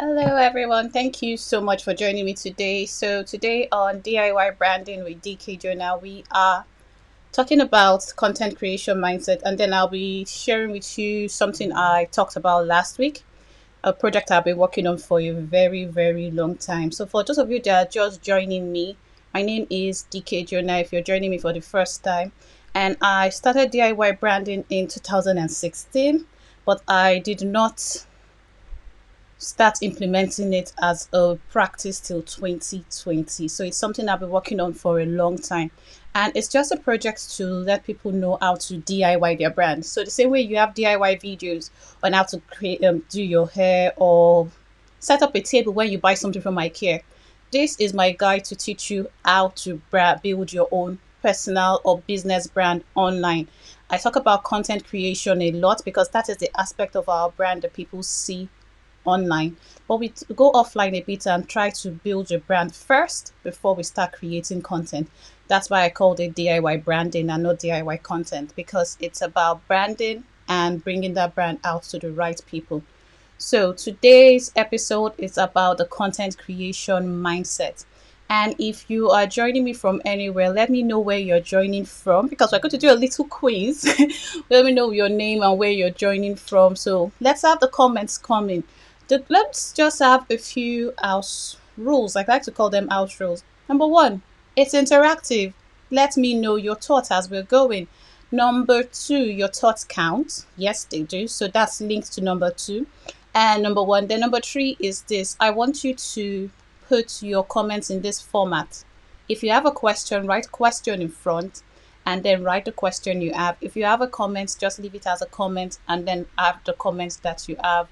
Hello, everyone. Thank you so much for joining me today. So, today on DIY Branding with DK Jonah, we are talking about content creation mindset, and then I'll be sharing with you something I talked about last week, a project I've been working on for a very, very long time. So, for those of you that are just joining me, my name is DK Jonah. If you're joining me for the first time, and I started DIY branding in 2016, but I did not start implementing it as a practice till 2020. So it's something I've been working on for a long time. And it's just a project to let people know how to DIY their brand. So the same way you have DIY videos on how to create, do your hair or set up a table when you buy something from IKEA. This is my guide to teach you how to build your own personal or business brand online. I talk about content creation a lot because that is the aspect of our brand that people see online, but we go offline a bit and try to build your brand first before we start creating content. That's why I called it DIY branding and not DIY content, because it's about branding and bringing that brand out to the right people. So today's episode is about the content creation mindset. And if you are joining me from anywhere, let me know where you're joining from, because we're going to do a little quiz. Let me know your name and where you're joining from. So let's have the comments coming. Let's just have a few house rules. I like to call them house rules. Number one, it's interactive. Let me know your thoughts as we're going. Number two, your thoughts count. Yes, they do. So that's linked to number two. And number one. Then number three is this. I want you to put your comments in this format. If you have a question, write question in front and then write the question you have. If you have a comment, just leave it as a comment and then add the comments that you have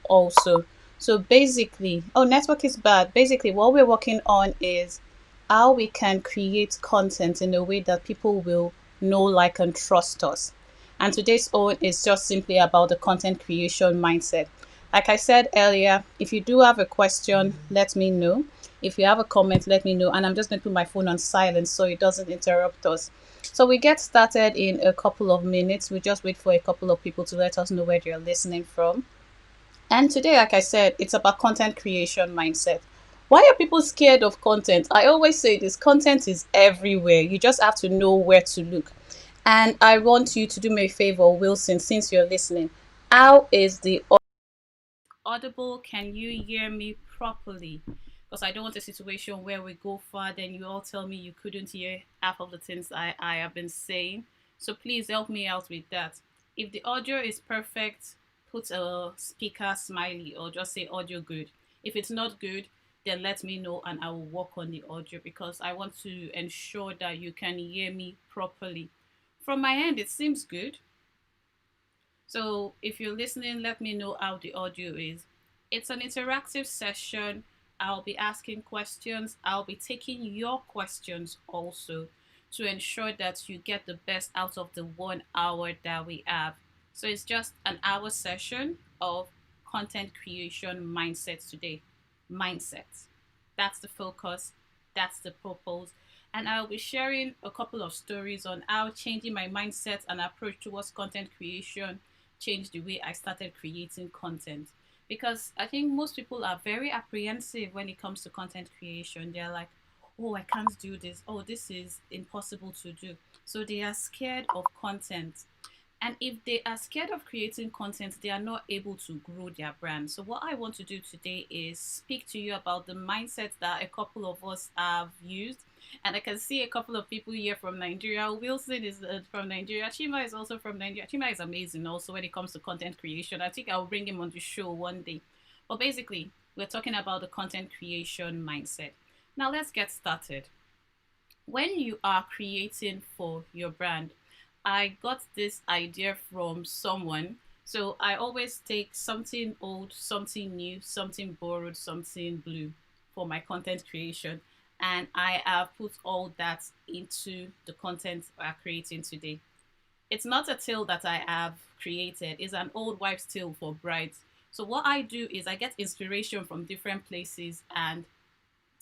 also. So basically, oh, network is bad. Basically, what we're working on is how we can create content in a way that people will know, like, and trust us. And today's own is just simply about the content creation mindset. Like I said earlier, if you do have a question, let me know. If you have a comment, let me know. And I'm just going to put my phone on silent so it doesn't interrupt us. So we get started in a couple of minutes. We just wait for a couple of people to let us know where they're listening from. And today, like I said, it's about content creation mindset. Why are people scared of content? I always say this: content is everywhere. You just have to know where to look. And I want you to do me a favor, Wilson, since you're listening. How is the audible? Can you hear me properly? Because I don't want a situation where we go far, then you all tell me you couldn't hear half of the things I have been saying. So please help me out with that. If the audio is perfect, put a speaker smiley or just say audio good. If it's not good, then let me know and I will work on the audio, because I want to ensure that you can hear me properly. From my end, it seems good. So if you're listening, let me know how the audio is. It's an interactive session. I'll be asking questions. I'll be taking your questions also to ensure that you get the best out of the 1 hour that we have. So it's just an hour session of content creation mindset today. Mindset. That's the focus. That's the purpose. And I'll be sharing a couple of stories on how changing my mindset and approach towards content creation changed the way I started creating content. Because I think most people are very apprehensive when it comes to content creation. They're like, oh, I can't do this. Oh, this is impossible to do. So they are scared of content. And if they are scared of creating content, they are not able to grow their brand. So, what I want to do today is speak to you about the mindset that a couple of us have used. And I can see a couple of people here from Nigeria. Wilson is from Nigeria. Chima is also from Nigeria. Chima is amazing also when it comes to content creation. I think I'll bring him on the show one day. But basically, we're talking about the content creation mindset. Now, let's get started. When you are creating for your brand, I got this idea from someone. So I always take something old, something new, something borrowed, something blue for my content creation. And I have put all that into the content we're creating today. It's not a tale that I have created, it's an old wives' tale for brides. So what I do is I get inspiration from different places, and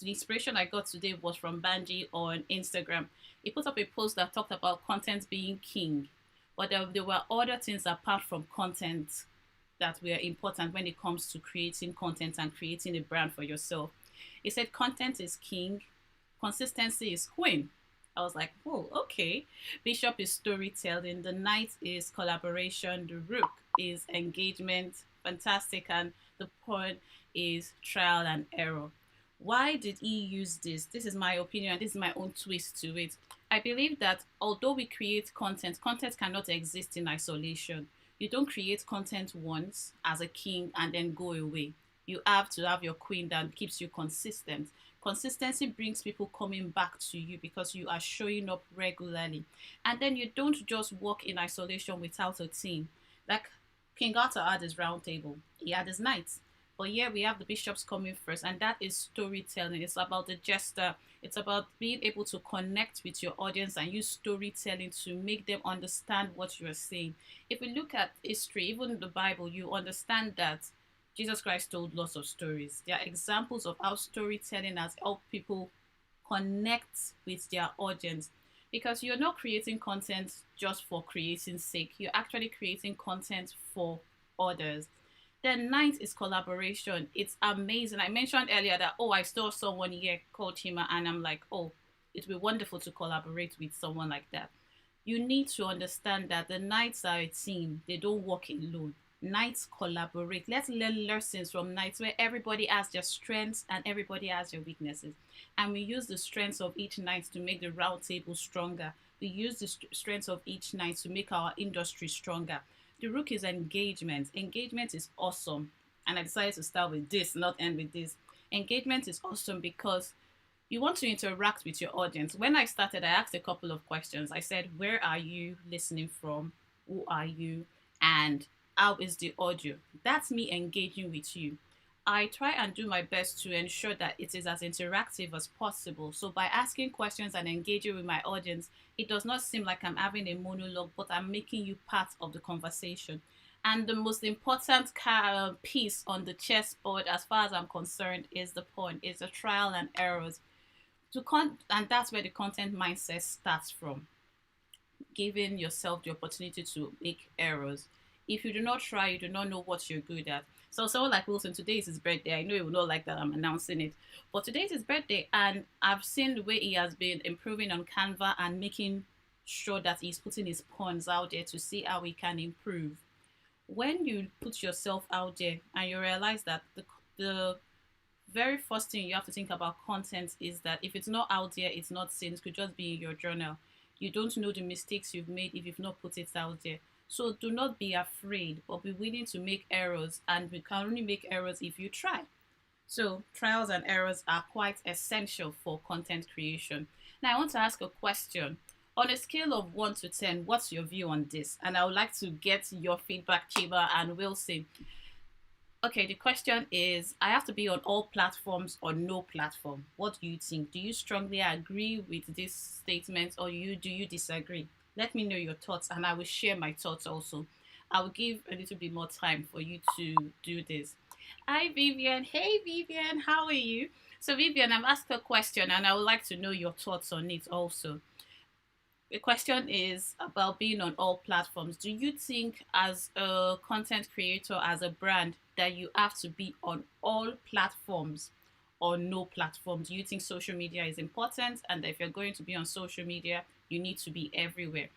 the inspiration I got today was from Banji on Instagram. He put up a post that talked about content being king, but there were other things apart from content. that were important when it comes to creating content and creating a brand for yourself. He said content is king, consistency is queen. I was like, oh, okay. Bishop is storytelling, the knight is collaboration, the rook is engagement, fantastic, and the pawn is trial and error. Why did he use this? This is my opinion. This is my own twist to it. I believe that although we create content, content cannot exist in isolation. You don't create content once as a king and then go away. You have to have your queen that keeps you consistent. Consistency brings people coming back to you because you are showing up regularly. And then you don't just work in isolation without a team. Like King Arthur had his round table, he had his knights. But here we have the bishops coming first, and that is storytelling. It's about the gesture, it's about being able to connect with your audience and use storytelling to make them understand what you're saying. If we look at history, even the Bible, you understand that Jesus Christ told lots of stories. There are examples of how storytelling has helped people connect with their audience, because you're not creating content just for creating sake. You're actually creating content for others. Then ninth is collaboration. It's amazing. I mentioned earlier that, oh, I saw someone here called Chima, and I'm like, oh, it'd be wonderful to collaborate with someone like that. You need to understand that the knights are a team. They don't work alone. Knights collaborate. Let's learn lessons from knights where everybody has their strengths and everybody has their weaknesses. And we use the strengths of each knight to make the round table stronger. We use the strengths of each knight to make our industry stronger. The rook is engagement. Engagement is awesome. And I decided to start with this, not end with this. Engagement is awesome because you want to interact with your audience. When I started, I asked a couple of questions. I said, where are you listening from? Who are you? And how is the audio? That's me engaging with you. I try and do my best to ensure that it is as interactive as possible. So by asking questions and engaging with my audience, it does not seem like I'm having a monologue, but I'm making you part of the conversation. And the most important piece on the chessboard, as far as I'm concerned, is the point, is the trial and errors. And that's where the content mindset starts from, giving yourself the opportunity to make errors. If you do not try, you do not know what you're good at. So someone like Wilson, today is his birthday. I know he will not like that I'm announcing it, but today is his birthday, and I've seen the way he has been improving on Canva and making sure that he's putting his pawns out there to see how he can improve. When you put yourself out there and you realize that the very first thing you have to think about content is that if it's not out there, it's not seen. It could just be in your journal. You don't know the mistakes you've made if you've not put it out there. So do not be afraid, but be willing to make errors. And we can only make errors if you try. So trials and errors are quite essential for content creation. Now I want to ask a question. On a scale of 1 to 10, what's your view on this? And I would like to get your feedback, Chiba and Wilson. Okay, the question is, I have to be on all platforms or no platform. What do you think? Do you strongly agree with this statement, or do you disagree? Let me know your thoughts and I will share my thoughts also. I will give a little bit more time for you to do this. Hi Vivian. Hey Vivian, how are you? So Vivian, I've asked a question and I would like to know your thoughts on it also. The question is about being on all platforms. Do you think, as a content creator, as a brand, that you have to be on all platforms or no platforms? Do you think social media is important, and if you're going to be on social media, you need to be everywhere?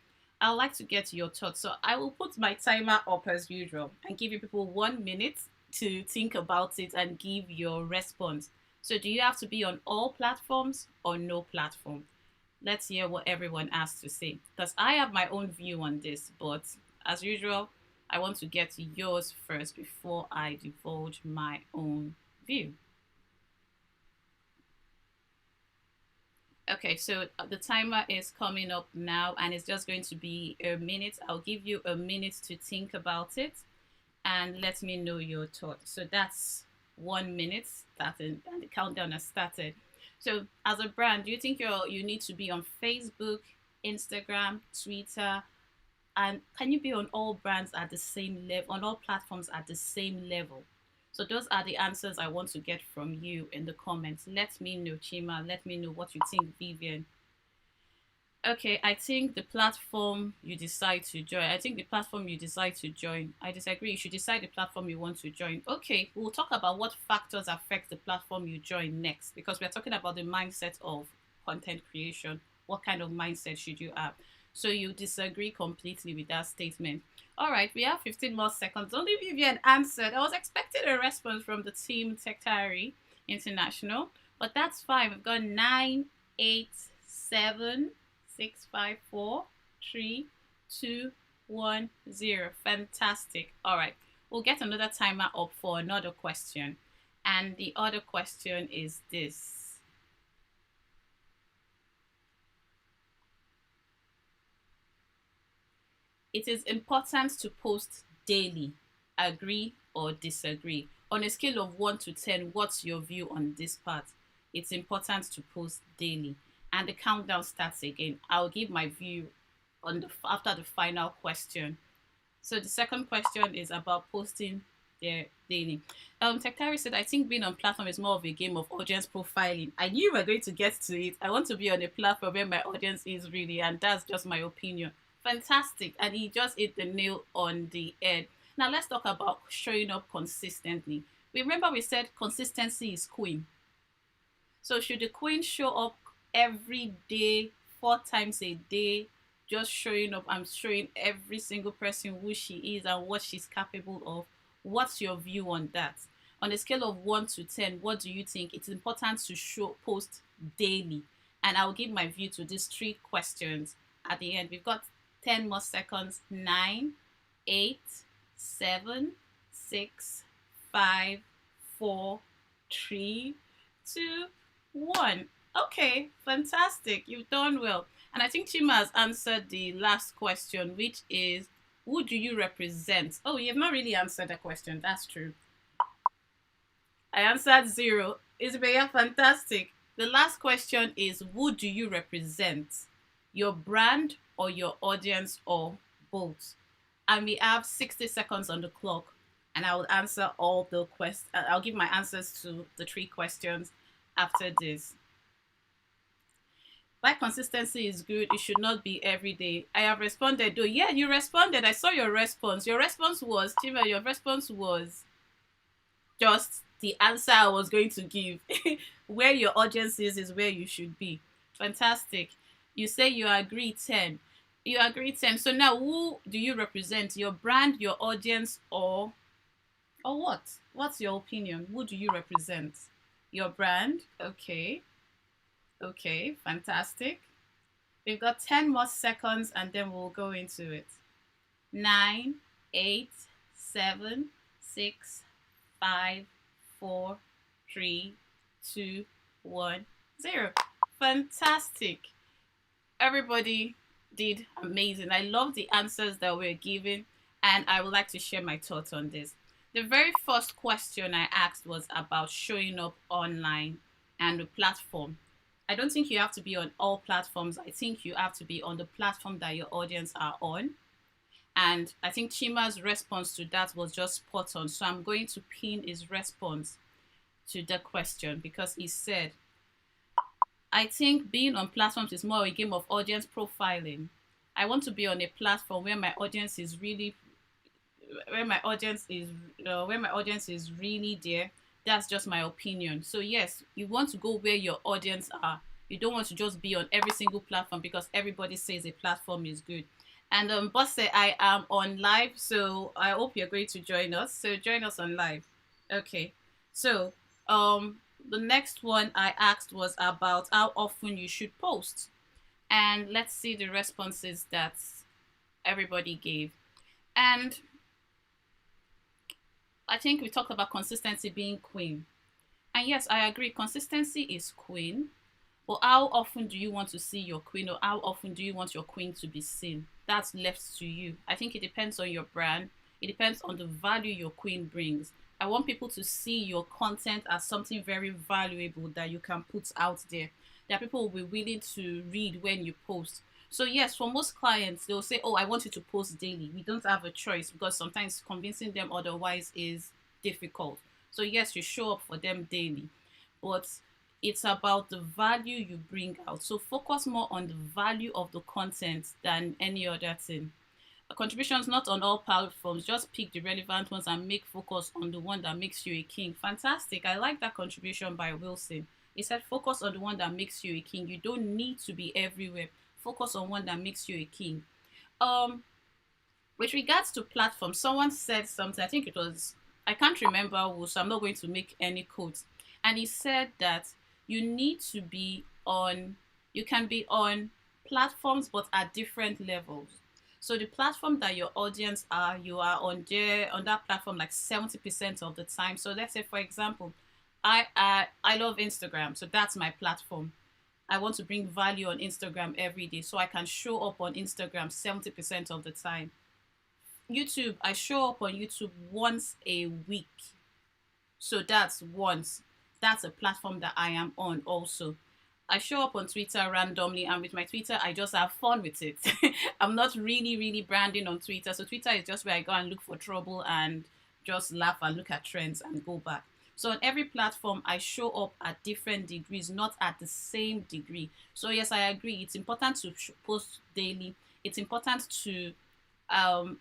I'd like to get your thoughts. So I will put my timer up as usual and give you people 1 minute to think about it and give your response. So do you have to be on all platforms or no platform? Let's hear what everyone has to say, because I have my own view on this, but as usual, I want to get yours first before I divulge my own view. Okay, so the timer is coming up now and it's just going to be a minute. I'll give you a minute to think about it and let me know your thoughts. So that's 1 minute started and the countdown has started. So as a brand, do you think you need to be on Facebook, Instagram, Twitter, and can you be on all brands at the same level, on all platforms at the same level? So those are the answers I want to get from you in the comments. Let me know, Chima. Let me know what you think, Vivian. Okay, I think the platform you decide to join. I think the platform you decide to join. I disagree. You should decide the platform you want to join. Okay, we'll talk about what factors affect the platform you join next because we're talking about the mindset of content creation. What kind of mindset should you have? So you disagree completely with that statement. All right, we have 15 more seconds. Only give you an answer. I was expecting a response from the team Secretary International, but that's fine. We've got 9, 8, 7, 6, 5, 4, 3, 2, 1, 0. Fantastic. All right. We'll get another timer up for another question. And the other question is this. It is important to post daily. Agree or disagree? On a scale of 1 to 10, what's your view on this part? It's important to post daily. And the countdown starts again. I'll give my view on the after the final question. So the second question is about posting their daily. Tektari said, I think being on platform is more of a game of audience profiling. I knew you were going to get to it. I want to be on a platform where my audience is really, and that's just my opinion. Fantastic. And he just hit the nail on the head. Now let's talk about showing up consistently. Remember we said consistency is queen. So should the queen show up every day, 4 times a day, just showing up and showing every single person who she is and what she's capable of? What's your view on that? On a scale of 1 to 10, what do you think? It's important to show post daily. And I'll give my view to these three questions at the end. We've got 10 more seconds. 9, 8, 7, 6, 5, 4, 3, 2, 1. Okay, fantastic. You've done well. And I think Chima has answered the last question, which is who do you represent? Oh, you have not really answered the question. That's true. I answered zero. Isabella, fantastic. The last question is who do you represent? Your brand or your audience or both? And we have 60 seconds on the clock. And I will answer all the questions. I'll give my answers to the three questions after this. Why consistency is good, it should not be every day. I have responded though. Yeah, you responded. I saw your response. Your response was, Chima, your response was just the answer I was going to give. Where your audience is where you should be. Fantastic. You say you agree 10. You agree 10. So now who do you represent? Your brand, your audience, or what? What's your opinion? Who do you represent? Your brand? Okay. Okay, fantastic. We've got 10 more seconds and then we'll go into it. 9, 8, 7, 6, 5, 4, 3, 2, 1, 0. Fantastic. Everybody did amazing. I love the answers that we're giving, and I would like to share my thoughts on this. The very first question I asked was about showing up online and the platform. I don't think you have to be on all platforms. I think you have to be on the platform that your audience are on. And I think Chima's response to that was just spot on. So I'm going to pin his response to the question because he said, I think being on platforms is more a game of audience profiling. I want to be on a platform where my audience is really where my audience is really there. That's just my opinion. So yes, you want to go where your audience are. You don't want to just be on every single platform because everybody says a platform is good. And boss said I am on live, so I hope you're going to join us. So join us on live. Okay. So the next one I asked was about how often you should post. And let's see the responses that everybody gave. And I think we talked about consistency being queen. And yes, I agree, consistency is queen. But how often do you want to see your queen, or how often do you want your queen to be seen? That's left to you. I think it depends on your brand. It depends on the value your queen brings. I want people to see your content as something very valuable that you can put out there, that people will be willing to read when you post. So yes, for most clients, they'll say, oh, I want you to post daily. We don't have a choice because sometimes convincing them otherwise is difficult. So yes, you show up for them daily. But It's about the value you bring out. So focus more on the value of the content than any other thing. Contributions not on all platforms. Just pick the relevant ones and make focus on the one that makes you a king. Fantastic. I like that contribution by Wilson. He said, focus on the one that makes you a king. You don't need to be everywhere. Focus on one that makes you a king. Um, with regards to platforms, someone said something. I think it was, I can't remember who, so I'm not going to make any quotes. And he said that you need to be on, you can be on platforms, but at different levels. So the platform that your audience are, you are on there on that platform like 70% of the time. So let's say, for example, I love Instagram, so that's my platform. I want to bring value on Instagram every day, so I can show up on Instagram 70% of the time. YouTube, I show up on YouTube once a week. So that's once. That's a platform that I am on also. I show up on Twitter randomly, and with my Twitter, I just have fun with it. I'm not really, really branding on Twitter. So Twitter is just where I go and look for trouble and just laugh and look at trends and go back. So on every platform, I show up at different degrees, not at the same degree. So yes, I agree. It's important to post daily. It's important to um,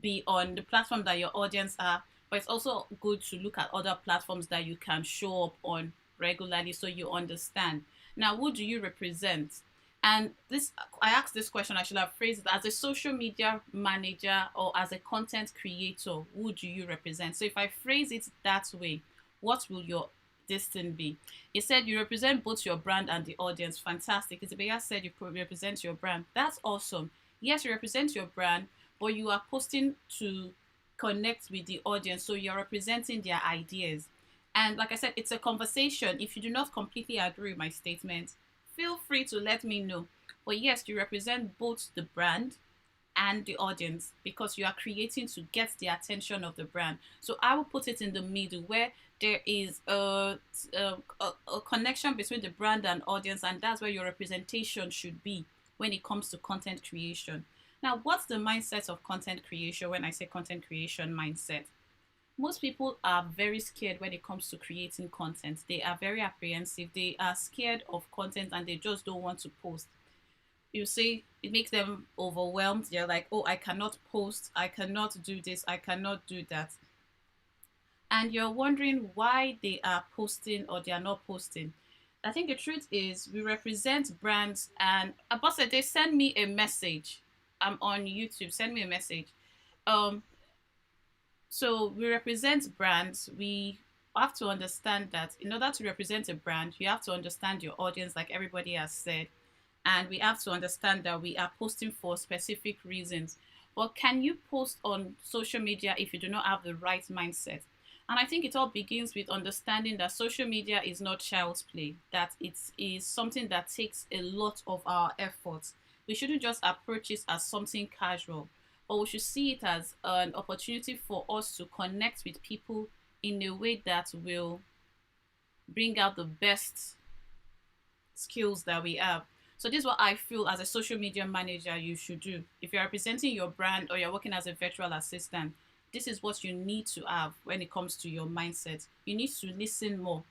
be on the platform that your audience are, but it's also good to look at other platforms that you can show up on regularly so you understand. Now, who do you represent? And this, I asked this question, I should have phrased it as a social media manager or as a content creator, who do you represent? So if I phrase it that way, what will your this thing be? He said you represent both your brand and the audience. Fantastic. Isabella said you represent your brand. That's awesome. Yes, you represent your brand, but you are posting to connect with the audience. So you're representing their ideas. And like I said, it's a conversation. If you do not completely agree with my statement, feel free to let me know. But yes, you represent both the brand and the audience because you are creating to get the attention of the brand. So I will put it in the middle where there is a connection between the brand and audience, and that's where your representation should be when it comes to content creation. Now, what's the mindset of content creation? When I say content creation mindset, most people are very scared when it comes to creating content. They are very apprehensive. They are scared of content and they just don't want to post. You see, it makes them overwhelmed. They're like, oh, I cannot post. I cannot do this. I cannot do that. And you're wondering why they are posting or they are not posting. I think the truth is we represent brands, and about said they send me a message. I'm on YouTube. Send me a message. Um, so we represent brands. We have to understand that in order to represent a brand, you have to understand your audience, like everybody has said, and we have to understand that we are posting for specific reasons. But can you post on social media if you do not have the right mindset? And I think it all begins with understanding that social media is not child's play, that it is something that takes a lot of our efforts. We shouldn't just approach it as something casual, but we should see it as an opportunity for us to connect with people in a way that will bring out the best skills that we have. So this is what I feel as a social media manager you should do. If you're representing your brand or you're working as a virtual assistant, this is what you need to have when it comes to your mindset. You need to listen more.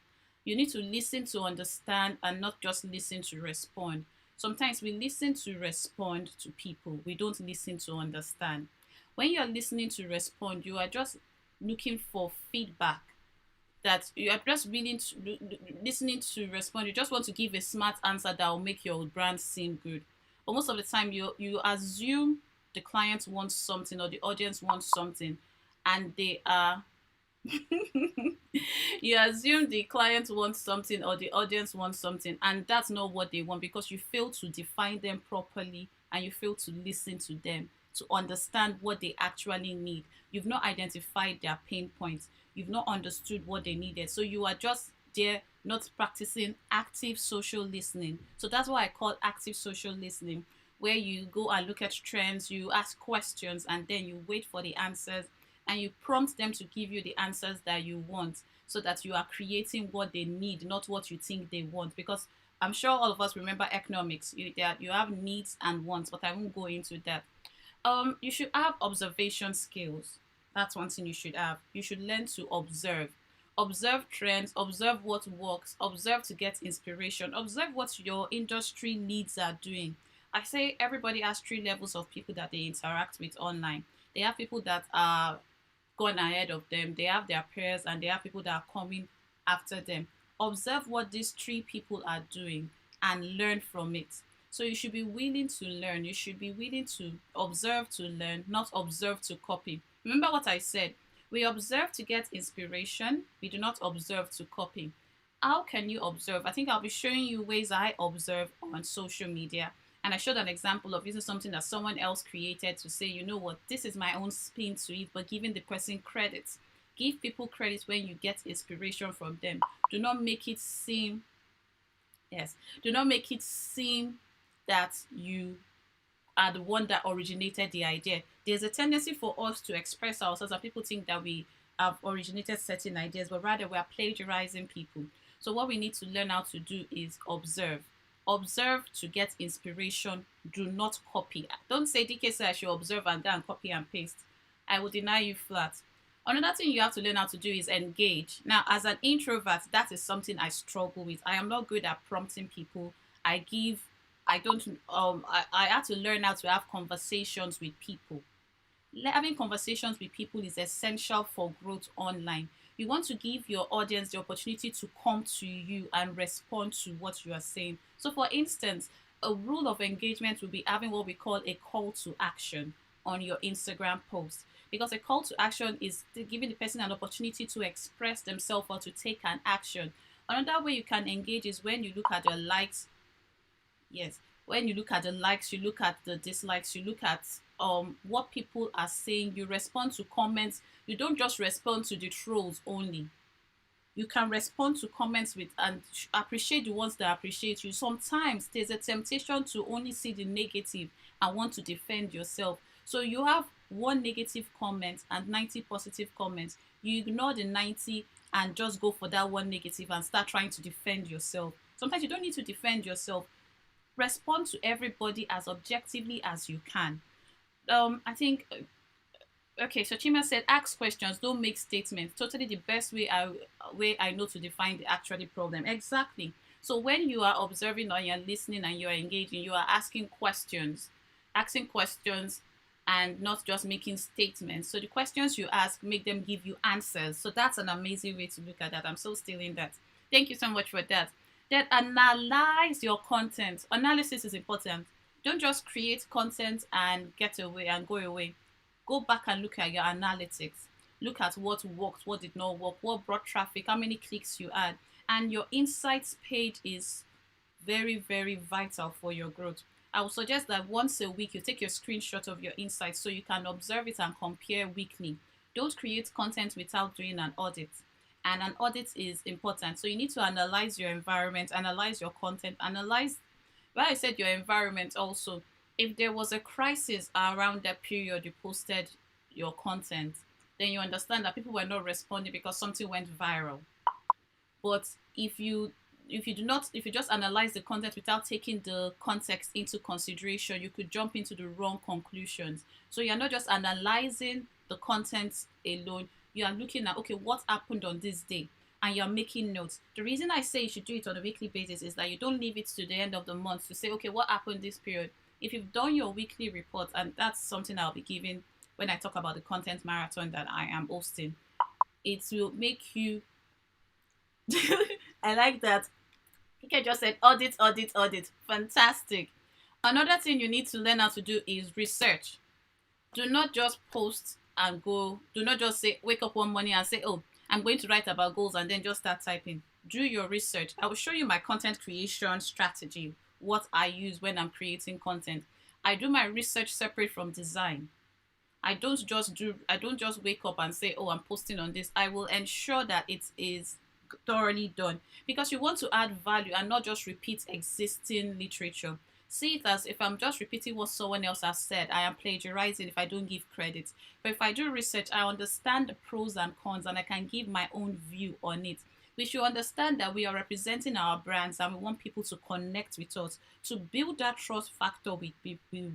You need to listen to understand and not just listen to respond. Sometimes we listen to respond to people. We don't listen to understand. When you're listening to respond, you are just looking for feedback, that you are just willing to listening to respond. You just want to give a smart answer that will make your brand seem good. But most of the time, you assume the client wants something or the audience wants something, and they are you assume the client wants something or the audience wants something, and that's not what they want because you fail to define them properly and you fail to listen to them to understand what they actually need. You've not identified their pain points, you've not understood what they needed, so you are just there not practicing active social listening. So that's what I call active social listening, where you go and look at trends, you ask questions, and then you wait for the answers and you prompt them to give you the answers that you want so that you are creating what they need, not what you think they want. Because I'm sure all of us remember economics, that you have needs and wants, but I won't go into that. You should have observation skills. That's one thing you should have. You should learn to observe. Observe trends, observe what works, observe to get inspiration, observe what your industry leads are doing. I say everybody has three levels of people that they interact with online. They have people that are gone ahead of them, they have their peers, and they have people that are coming after them. Observe what these three people are doing and learn from it. So you should be willing to learn. You should be willing to observe to learn, not observe to copy. Remember what I said. We observe to get inspiration. We do not observe to copy. How can you observe? I think I'll be showing you ways I observe on social media. And I showed an example of using something that someone else created to say, you know what, this is my own spin to it, but giving the person credit. Give people credit when you get inspiration from them. Do not make it seem, yes, do not make it seem that you are the one that originated the idea. There's a tendency for us to express ourselves, and people think that we have originated certain ideas, but rather we are plagiarizing people. So what we need to learn how to do is observe. Observe to get inspiration. Do not copy. Don't say DK said I should observe and then copy and paste. I will deny you flat. Another thing you have to learn how to do is engage. Now, as an introvert, that is something I struggle with. I am not good at prompting people. I give, I don't, I had to learn how to have conversations with people. Having conversations with people is essential for growth online. You want to give your audience the opportunity to come to you and respond to what you are saying. So, for instance, a rule of engagement will be having what we call a call to action on your Instagram post. Because a call to action is giving the person an opportunity to express themselves or to take an action. Another way you can engage is when you look at your likes. Yes, when you look at the likes, you look at the dislikes, you look at what people are saying, you respond to comments. You don't just respond to the trolls only. You can respond to comments with and appreciate the ones that appreciate you. Sometimes there's a temptation to only see the negative and want to defend yourself. So you have one negative comment and 90 positive comments. You ignore the 90 and just go for that one negative and start trying to defend yourself. Sometimes you don't need to defend yourself. Respond to everybody as objectively as you can. I think okay, so Chima said, ask questions, don't make statements. Totally the best way I know to define the actually problem. Exactly. So when you are observing or you're listening and you're engaging, you are asking questions and not just making statements. So the questions you ask, make them give you answers. So that's an amazing way to look at that. I'm so stealing that. Thank you so much for that. Then analyze your content. Analysis is important. Don't just create content and get away and go away. Go back and look at your analytics. Look at what worked, what did not work, what brought traffic, how many clicks you had. And your insights page is very, very vital for your growth. I would suggest that once a week you take your screenshot of your insights so you can observe it and compare weekly. Don't create content without doing an audit. And an audit is important. So you need to analyze your environment, analyze your content, analyze, well, I said your environment also. If there was a crisis around that period you posted your content, then you understand that people were not responding because something went viral. But if you just analyze the content without taking the context into consideration, you could jump into the wrong conclusions. So you're not just analyzing the content alone, you are looking at, okay, what happened on this day, and you're making notes. The reason I say you should do it on a weekly basis is that you don't leave it to the end of the month to say, okay, what happened this period. If you've done your weekly report, and that's something I'll be giving when I talk about the content marathon that I am hosting, it will make you I like that. You can just say audit, audit, audit. Fantastic. Another thing you need to learn how to do is research. Do not just post and go. Do not just say, wake up one morning and say, oh, I'm going to write about goals and then just start typing. Do your research. I will show you my content creation strategy, what I use when I'm creating content. I do my research separate from design. I don't just wake up and say, oh, I'm posting on this. I will ensure that it is thoroughly done, because you want to add value and not just repeat existing literature. See it as, if I'm just repeating what someone else has said, I am plagiarizing if I don't give credit. But if I do research, I understand the pros and cons and I can give my own view on it. We should understand that we are representing our brands and we want people to connect with us. To build that trust factor we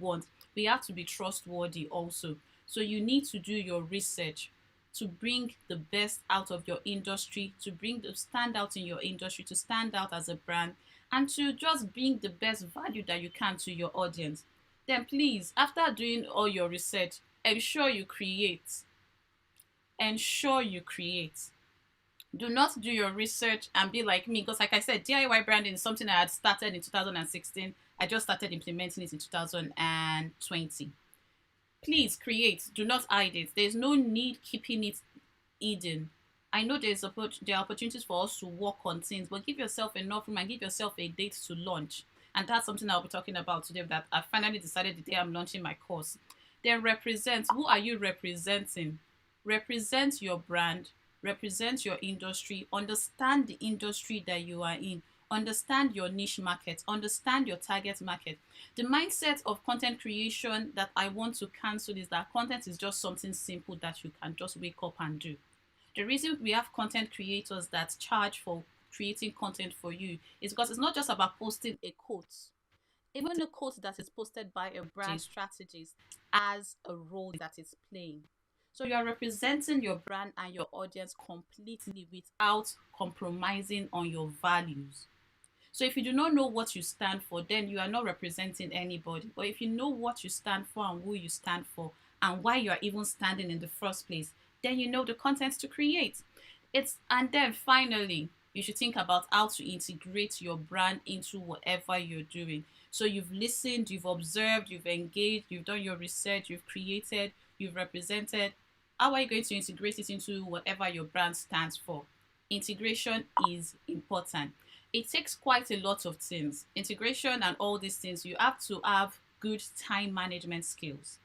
want, we have to be trustworthy also. So you need to do your research. to bring the best out of your industry, to bring the stand out in your industry, to stand out as a brand, and to just bring the best value that you can to your audience. Then please, after doing all your research, ensure you create. Ensure you create. Do not do your research and be like me, because like I said, DIY branding is something I had started in 2016. I just started implementing it in 2020. Please create. Do not hide it. There's no need keeping it hidden. I know there are opportunities for us to work on things, but give yourself enough room and give yourself a date to launch. And that's something I'll be talking about today, that I finally decided the day I'm launching my course. Then represent. Who are you representing? Represent your brand, represent your industry, understand the industry that you are in, understand your niche market, understand your target market. The mindset of content creation that I want to cancel is that content is just something simple that you can just wake up and do. The reason we have content creators that charge for creating content for you is because it's not just about posting a quote. Even a quote that is posted by a brand strategist has a role that it's playing. So you are representing your brand and your audience completely without compromising on your values. So if you do not know what you stand for, then you are not representing anybody. But if you know what you stand for and who you stand for and why you are even standing in the first place, then you know the content to create. And then finally, you should think about how to integrate your brand into whatever you're doing. So you've listened, you've observed, you've engaged, you've done your research, you've created, you've represented. How are you going to integrate it into whatever your brand stands for? Integration is important. It takes quite a lot of things. Integration and all these things, you have to have good time management skills.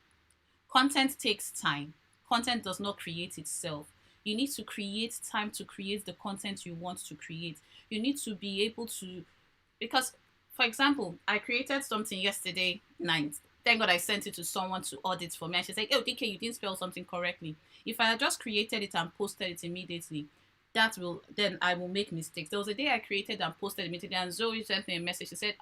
Content takes time. Content does not create itself. You need to create time to create the content you want to create. You need to be able to, because, for example, I created something yesterday night. Thank God I sent it to someone to audit for me. And she's like, oh, DK, you didn't spell something correctly. If I had just created it and posted it immediately, then I will make mistakes. There was a day I created and posted immediately, and Zoe sent me a message. She said,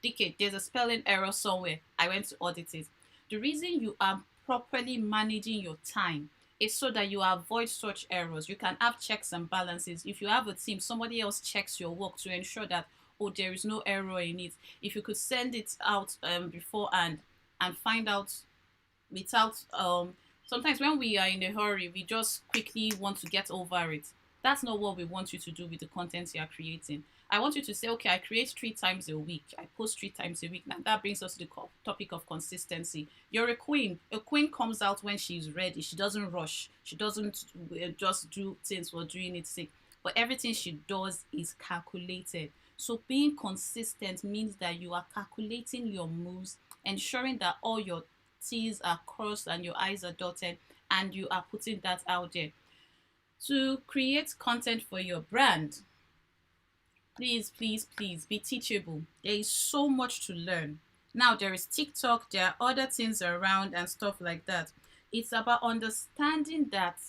DK, there's a spelling error somewhere. I went to audit it. The reason you are properly managing your time is so that you avoid such errors. You can have checks and balances. If you have a team, somebody else checks your work to ensure that, oh, there is no error in it. If you could send it out beforehand and find out without sometimes when we are in a hurry, we just quickly want to get over it. That's not what we want you to do with the content you are creating. I want you to say, okay, I create 3 times a week. I post 3 times a week. Now that brings us to the topic of consistency. You're a queen. A queen comes out when she's ready. She doesn't rush. She doesn't just do things for doing its sake. But everything she does is calculated. So being consistent means that you are calculating your moves, ensuring that all your T's are crossed and your I's are dotted, and you are putting that out there. To create content for your brand, please, please, please be teachable. There is so much to learn. Now, there is TikTok, there are other things around and stuff like that. It's about understanding that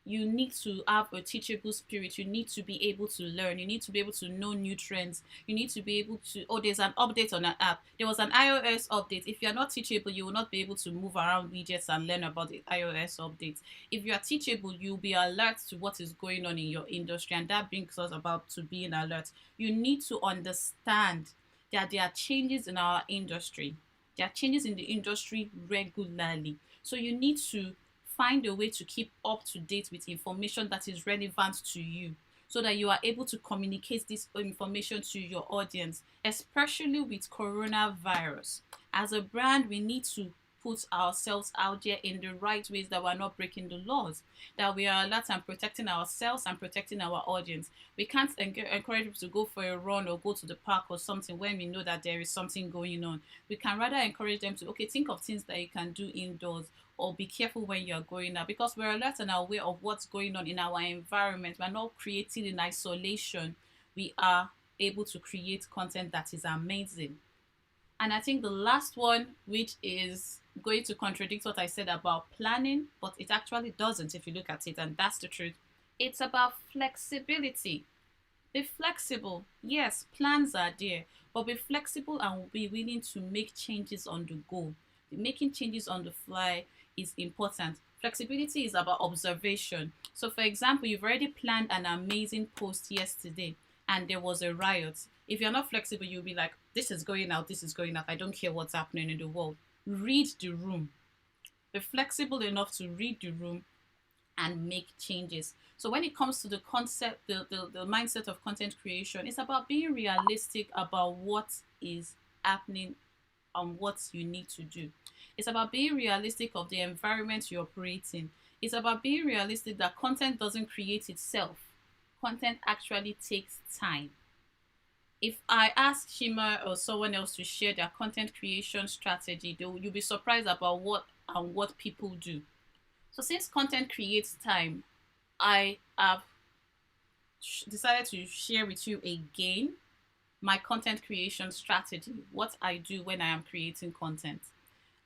you need to have a teachable spirit. You need to be able to learn. You need to be able to know new trends. You need to be able to, oh, there's an update on an app. There was an iOS update. If you're not teachable, you will not be able to move around widgets and learn about the iOS updates. If you are teachable, you'll be alert to what is going on in your industry. And that brings us about to being alert. You need to understand that there are changes in our industry. There are changes in the industry regularly. So you need to find a way to keep up to date with information that is relevant to you, so that you are able to communicate this information to your audience, especially with coronavirus. As a brand, we need to put ourselves out there in the right ways, that we're not breaking the laws, that we are alert and protecting ourselves and protecting our audience. We can't encourage people to go for a run or go to the park or something when we know that there is something going on. We can rather encourage them to, okay, think of things that you can do indoors, or be careful when you're going out, because we're alert and aware of what's going on in our environment. We're not creating in isolation. We are able to create content that is amazing. And I think the last one, which is going to contradict what I said about planning, but it actually doesn't if you look at it, and that's the truth. It's about flexibility. Be flexible. Yes, plans are there, but be flexible and be willing to make changes on the go. Making changes on the fly is important. Flexibility is about observation. So, for example, you've already planned an amazing post yesterday and there was a riot. If you're not flexible, you'll be like, this is going out, this is going out. I don't care what's happening in the world. Read the room. Be flexible enough to read the room and make changes. So when it comes to the concept, the mindset of content creation, it's about being realistic about what is happening and what you need to do. It's about being realistic of the environment you operate in. It's about being realistic that content doesn't create itself. Content actually takes time. If I ask Shima or someone else to share their content creation strategy, you'll be surprised about what people do. So since content creates time, I have decided to share with you again my content creation strategy, what I do when I am creating content.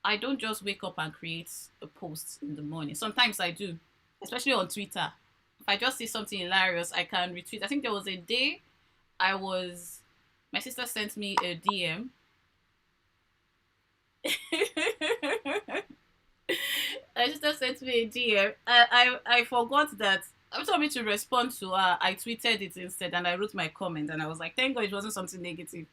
I don't just wake up and create a post in the morning. Sometimes I do, especially on Twitter. If I just see something hilarious, I can retweet. I think there was a day my sister sent me a DM. My sister sent me a DM. I forgot that. I told me to respond to her. I tweeted it instead and I wrote my comment and I was like, thank God it wasn't something negative.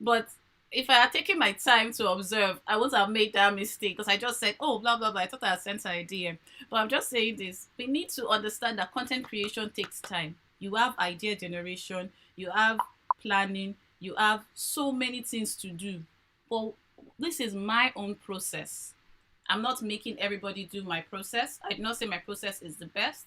But if I had taken my time to observe, I wouldn't have made that mistake because I just said, oh, blah, blah, blah. I thought I had sent her a DM. But I'm just saying this. We need to understand that content creation takes time. You have idea generation, you have planning, you have so many things to do. But this is my own process. I'm not making everybody do my process. I do not say my process is the best,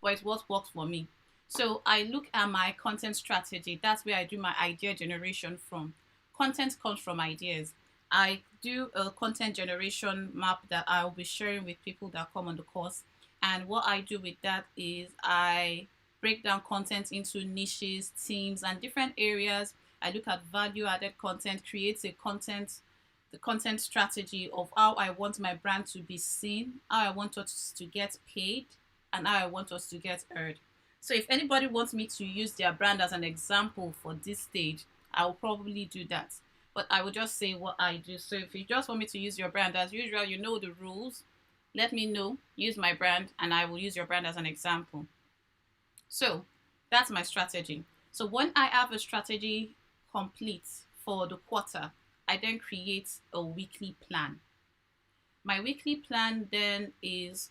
but it's what works for me. So I look at my content strategy. That's where I do my idea generation from. Content comes from ideas. I do a content generation map that I'll be sharing with people that come on the course. And what I do with that is I break down content into niches, themes, and different areas. I look at value added content, create the content strategy of how I want my brand to be seen, how I want us to get paid, and how I want us to get heard. So if anybody wants me to use their brand as an example for this stage, I will probably do that. But I will just say what I do. So if you just want me to use your brand, as usual, you know the rules. Let me know, use my brand, and I will use your brand as an example. So that's my strategy. So when I have a strategy complete for the quarter, I then create a weekly plan. My weekly plan then is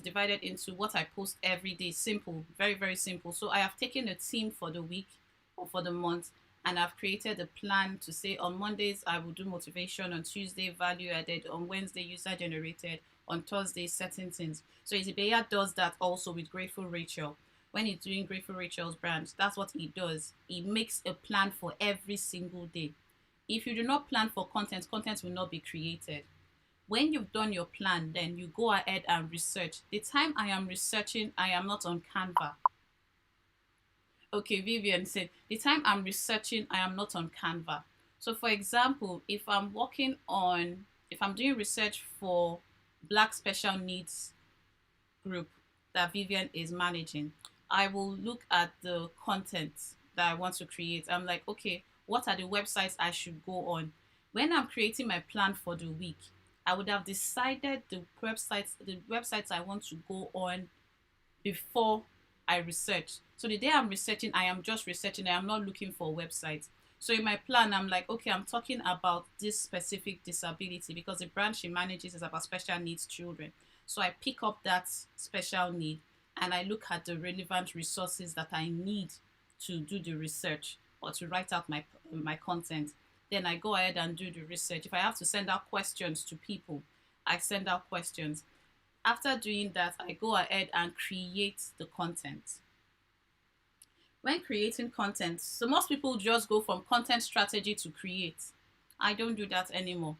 divided into what I post every day. Simple, very, very simple. So I have taken a theme for the week or for the month, and I've created a plan to say on Mondays I will do motivation, on Tuesday value added, on Wednesday user generated, on Thursday certain things. So Isibeya does that also with Grateful Rachel. When he's doing Grateful Rachel's brand, that's what he does. He makes a plan for every single day. If you do not plan for content, content will not be created. When you've done your plan, then you go ahead and research. The time I am researching, I am not on Canva. Okay, Vivian said, the time I'm researching, I am not on Canva. So for example, if I'm doing research for Black Special Needs group that Vivian is managing, I will look at the content that I want to create. I'm like, okay, what are the websites I should go on? When I'm creating my plan for the week, I would have decided the websites I want to go on before I research. So the day I'm researching, I am just researching. I am not looking for websites. So in my plan, I'm like, okay, I'm talking about this specific disability because the brand she manages is about special needs children. So I pick up that special need and I look at the relevant resources that I need to do the research or to write out my content. Then I go ahead and do the research. If I have to send out questions to people, I send out questions. After doing that, I go ahead and create the content. When creating content, so most people just go from content strategy to create. I don't do that anymore.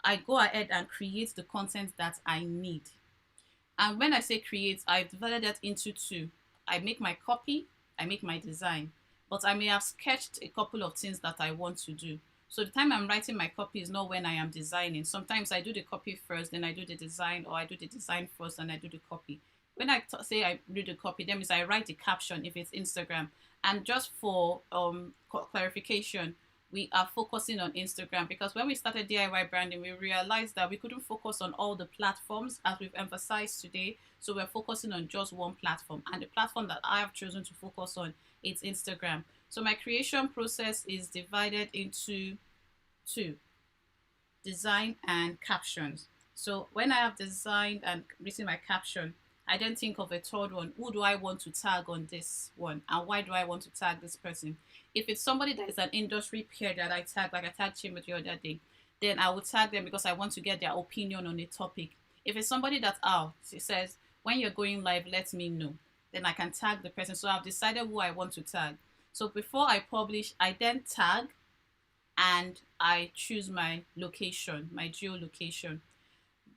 I go ahead and create the content that I need. And when I say create, I've divided that into two. I make my copy, I make my design. But I may have sketched a couple of things that I want to do. So the time I'm writing my copy is not when I am designing. Sometimes I do the copy first, then I do the design, or I do the design first, and I do the copy. When I say I do the copy, that means I write the caption if it's Instagram. And just for clarification, we are focusing on Instagram, because when we started DIY branding, we realized that we couldn't focus on all the platforms as we've emphasized today. So we're focusing on just one platform, and the platform that I have chosen to focus on is Instagram. So my creation process is divided into two: design and captions. So when I have designed and written my caption, I then think of a third one. Who do I want to tag on this one? And why do I want to tag this person? If it's somebody that is an industry peer that I tag, like I tagged Chim the other day, then I will tag them because I want to get their opinion on a topic. If it's somebody that, oh, she says, when you're going live, let me know, then I can tag the person. So I've decided who I want to tag. So before I publish, I then tag and I choose my location, my geolocation.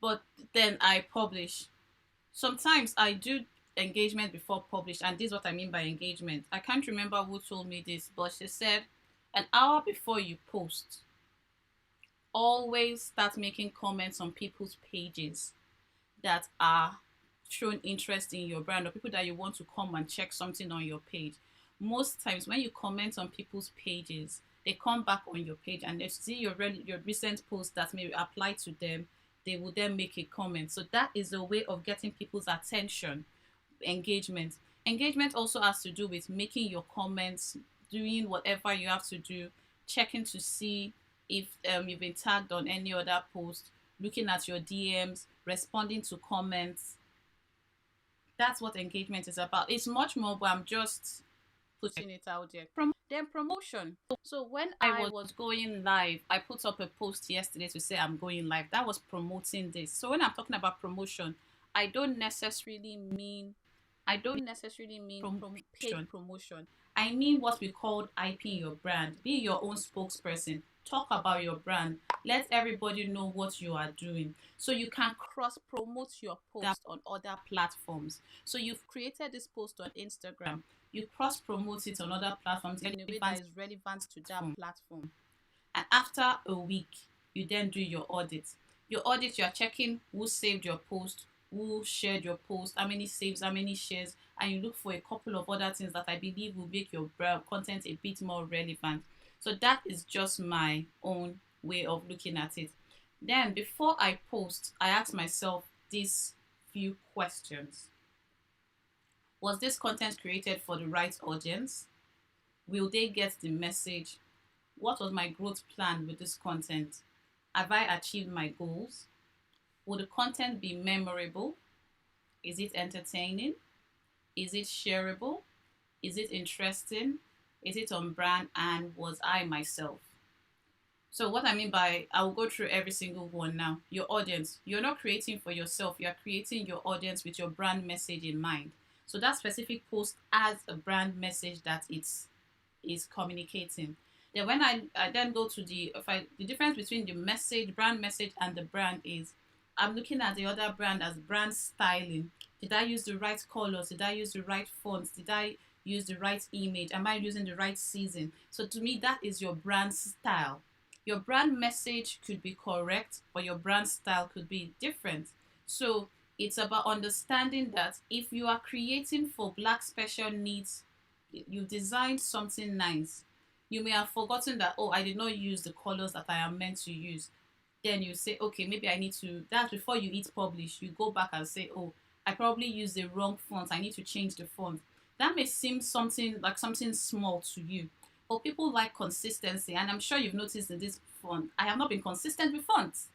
But then I publish. Sometimes I do engagement before publish, and this is what I mean by engagement. I can't remember who told me this, but she said an hour before you post, always start making comments on people's pages that are shown interest in your brand, or people that you want to come and check something on your page. Most times when you comment on people's pages, they come back on your page and they see your recent post that may apply to them. They will then make a comment. So that is a way of getting people's attention. Engagement also has to do with making your comments, doing whatever you have to do, checking to see if you've been tagged on any other post, looking at your DMs, responding to comments. That's what engagement is about. It's much more, but I'm just putting it out there. Then promotion. So when I was going live, I put up a post yesterday to say I'm going live. That was promoting this. So when I'm talking about promotion, I don't necessarily mean paid promotion. I mean what we call IP your brand. Be your own spokesperson. Talk about your brand. Let everybody know what you are doing. So you can cross promote your post on other platforms. So you've created this post on Instagram. You cross promote it on other platforms in a way that is relevant to that platform. And after a week, you then do your audit. Your audit, you are checking who saved your post, who shared your post, how many saves, how many shares, and you look for a couple of other things that I believe will make your content a bit more relevant. So that is just my own way of looking at it. Then before I post, I ask myself these few questions. Was this content created for the right audience? Will they get the message? What was my growth plan with this content? Have I achieved my goals? Will the content be memorable? Is it entertaining? Is it shareable? Is it interesting? Is it on brand? And was I myself? So what I mean by, I will go through every single one now. Your audience. You're not creating for yourself. You're creating your audience with your brand message in mind. So that specific post has a brand message that it's is communicating. Then when I then go to the difference between the message, brand message, and the brand is, I'm looking at the other brand as brand styling. Did I use the right colors? Did I use the right fonts? Did I use the right image? Am I using the right season? So to me, that is your brand style. Your brand message could be correct, but your brand style could be different. So it's about understanding that if you are creating for Black special needs, you designed something nice. You may have forgotten that, oh, I did not use the colors that I am meant to use. Then you say, okay, maybe I need to, that's before you hit publish, you go back and say, oh, I probably used the wrong font. I need to change the font. That may seem something like something small to you, but people like consistency. And I'm sure you've noticed in this font, I have not been consistent with fonts.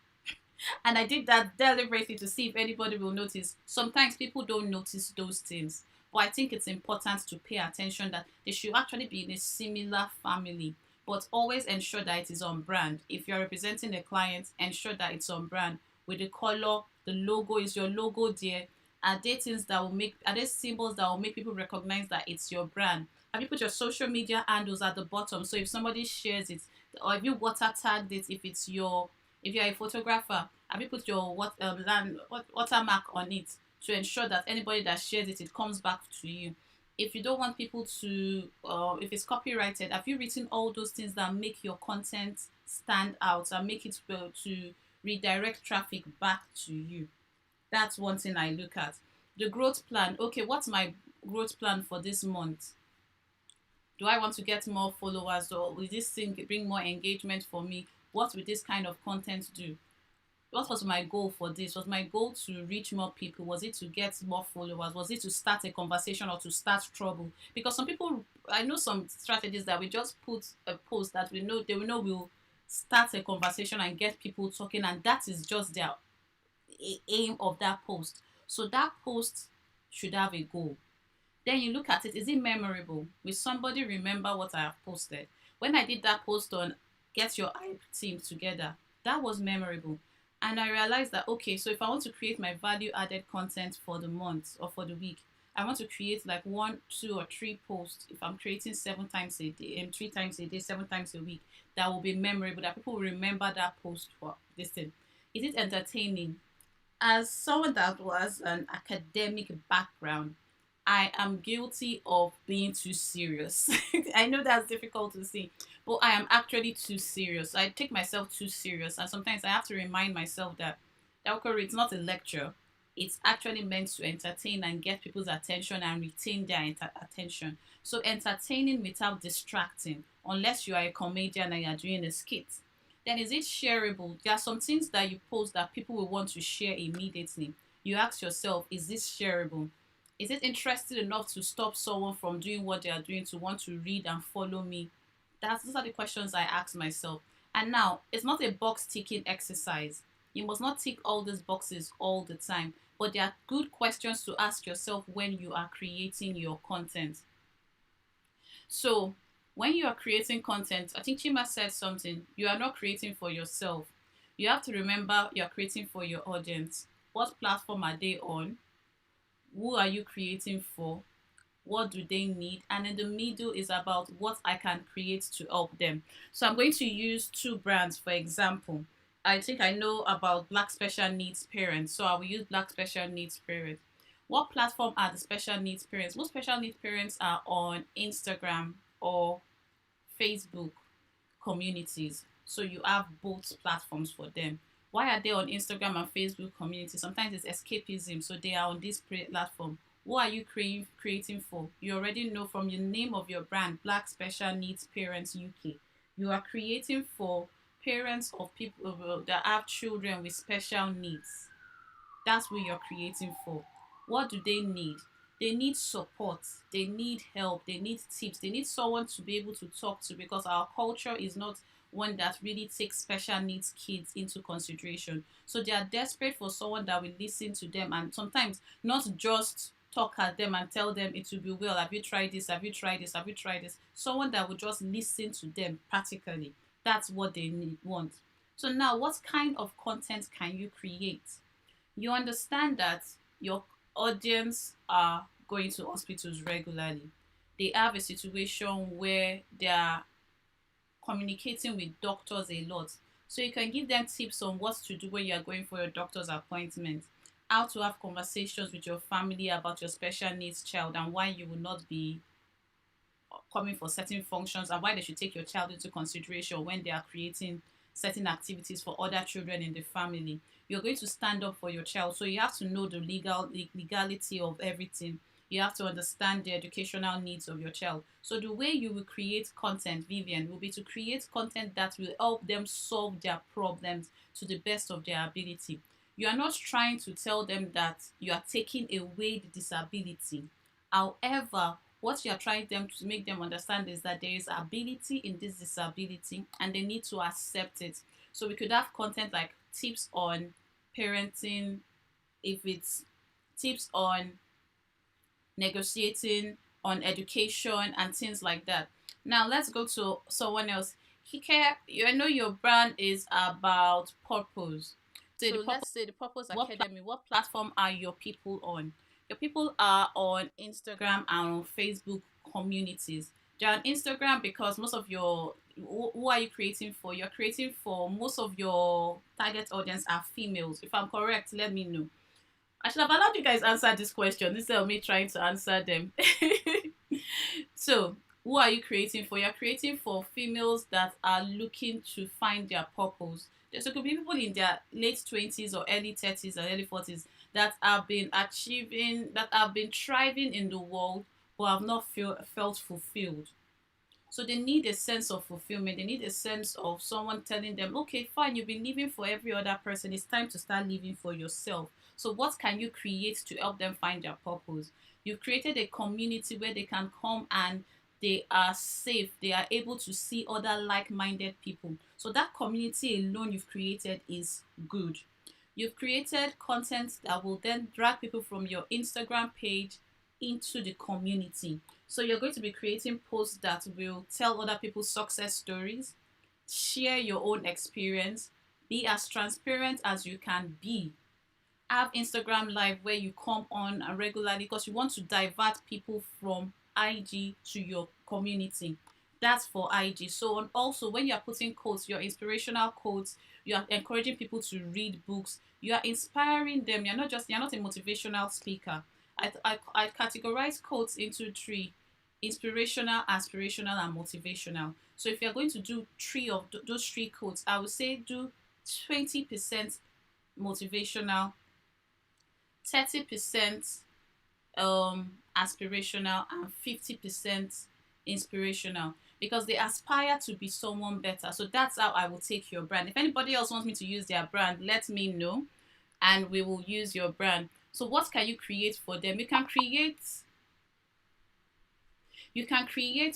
And I did that deliberately to see if anybody will notice. Sometimes people don't notice those things. But I think it's important to pay attention that they should actually be in a similar family. But always ensure that it is on brand. If you're representing a client, ensure that it's on brand. With the color, the logo, is your logo there? Are there things that will make, are there symbols that will make people recognize that it's your brand? Have you put your social media handles at the bottom? So if somebody shares it, or if you water tagged it, if you're a photographer, have you put your watermark on it to ensure that anybody that shares it, it comes back to you? If you don't want people to, if it's copyrighted, have you written all those things that make your content stand out and make it to redirect traffic back to you? That's one thing I look at. The growth plan. Okay, what's my growth plan for this month? Do I want to get more followers, or will this thing bring more engagement for me? What will this kind of content do? What was my goal for this? Was my goal to reach more people? Was it to get more followers? Was it to start a conversation or to start trouble? Because some people, I know some strategies that we just put a post that we know they will know will start a conversation and get people talking, and that is just their aim of that post. So that post should have a goal. Then you look at it, is it memorable? Will somebody remember what I have posted? When I did that post on Get Your Hype Team Together, that was memorable. And I realized that, okay, so if I want to create my value added content for the month or for the week, I want to create like one, two, or three posts. If I'm creating 7 times a day, and 3 times a day, 7 times a week, that will be memorable, that people will remember that post for this thing. Is it entertaining? As someone that was an academic background, I am guilty of being too serious. I know that's difficult to see, but I am actually too serious. I take myself too serious, and sometimes I have to remind myself that okay, it's not a lecture. It's actually meant to entertain and get people's attention and retain their attention. So entertaining without distracting, unless you are a comedian and you're doing a skit. Then is it shareable? There are some things that you post that people will want to share immediately. You ask yourself, is this shareable? Is it interesting enough to stop someone from doing what they are doing to want to read and follow me? Those are the questions I ask myself. And now, it's not a box ticking exercise. You must not tick all these boxes all the time, but they are good questions to ask yourself when you are creating your content. So, when you are creating content, I think Chima said something. You are not creating for yourself. You have to remember you are creating for your audience. What platform are they on? Who are you creating for? What do they need? And in the middle is about what I can create to help them. So I'm going to use two brands for example. I think I know about Black Special Needs Parents, so I will use Black Special Needs Parents. What platform are the special needs parents? Most special needs parents are on Instagram or Facebook communities. So you have both platforms for them. Why are they on Instagram and Facebook community? Sometimes it's escapism, so they are on this platform. What are you creating for? You already know from the name of your brand, Black Special Needs Parents UK. You are creating for parents of people that have children with special needs. That's what you're creating for. What do they need? They need support, they need help, they need tips, they need someone to be able to talk to, because our culture is not one that really takes special needs kids into consideration. So they are desperate for someone that will listen to them, and sometimes not just talk at them and tell them it will be well. Have you tried this? Have you tried this? Have you tried this? Someone that will just listen to them practically. That's what they want. So now, what kind of content can you create? You understand that your audience are going to hospitals regularly. They have a situation where they are communicating with doctors a lot. So you can give them tips on what to do when you are going for your doctor's appointment, how to have conversations with your family about your special needs child and why you will not be coming for certain functions, and why they should take your child into consideration when they are creating certain activities for other children in the family. You're going to stand up for your child, so you have to know the legality of everything. You have to understand the educational needs of your child. So the way you will create content, Vivian, will be to create content that will help them solve their problems to the best of their ability. You are not trying to tell them that you are taking away the disability. However, what you are trying them to make them understand is that there is ability in this disability and they need to accept it. So we could have content like tips on parenting, if it's tips on negotiating, on education and things like that. Now let's go to someone else. Hike, you know your brand is about purpose. So let's say the Purpose Academy. What platform are your people on? Your people are on Instagram and on Facebook communities. They're on Instagram because most of your who are you creating for? You're creating for most of your target audience are females. If I'm correct, let me know. I should have allowed you guys answer this question instead of me trying to answer them. So, who are you creating for? You're creating for females that are looking to find their purpose. So it could be people in their late 20s or early 30s or early 40s that have been achieving, that have been thriving in the world, but have not felt fulfilled. So they need a sense of fulfillment. They need a sense of someone telling them, okay, fine, you've been living for every other person. It's time to start living for yourself. So what can you create to help them find their purpose? You've created a community where they can come and they are safe. They are able to see other like-minded people. So that community alone you've created is good. You've created content that will then drag people from your Instagram page into the community. So you're going to be creating posts that will tell other people's success stories, share your own experience, be as transparent as you can be. Have Instagram live where you come on regularly because you want to divert people from IG to your community. That's for IG. So and also when you're putting quotes, your inspirational quotes, you are encouraging people to read books, you are inspiring them. You're not a motivational speaker. I categorize quotes into three: inspirational, aspirational, and motivational. So if you're going to do three of those three quotes, I would say do 20% motivational, 30% aspirational, and 50% inspirational, because they aspire to be someone better. So that's how I will take your brand. If anybody else wants me to use their brand, let me know and we will use your brand. So what can you create for them? You can create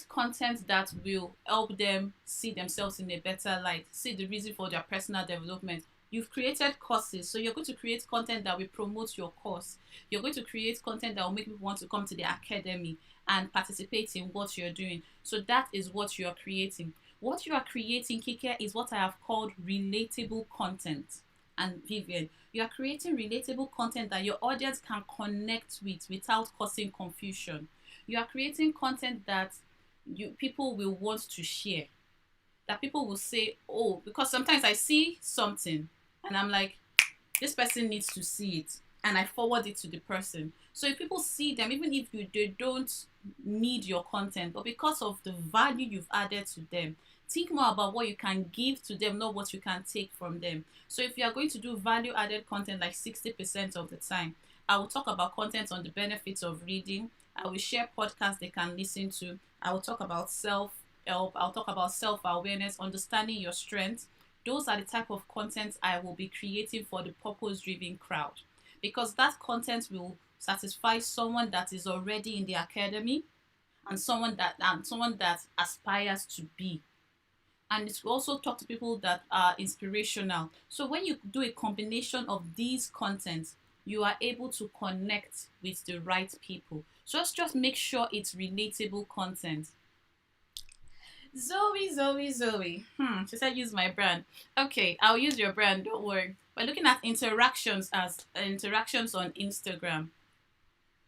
content that will help them see themselves in a better light, see the reason for their personal development. You've created courses, so you're going to create content that will promote your course. You're going to create content that will make people want to come to the academy and participate in what you're doing. So that is what you are creating. What you are creating, Kike, is what I have called relatable content. And Vivian, you are creating relatable content that your audience can connect with without causing confusion. You are creating content that people will want to share, that people will say, oh, because sometimes I see something and I'm like, this person needs to see it, and I forward it to the person. So if people see them, even if they don't need your content, but because of the value you've added to them, think more about what you can give to them, not what you can take from them. So if you are going to do value added content like 60% of the time, I will talk about content on the benefits of reading. I will share podcasts they can listen to. I will talk about self help. I'll talk about self awareness, understanding your strengths. Those are the type of content I will be creating for the purpose driven crowd, because that content will satisfy someone that is already in the academy, and someone that aspires to be, and it will also talk to people that are inspirational. So when you do a combination of these contents, you are able to connect with the right people. Just make sure it's relatable content. Zoe. She said use my brand. Okay, I'll use your brand. Don't worry. We're looking at interactions as interactions on Instagram.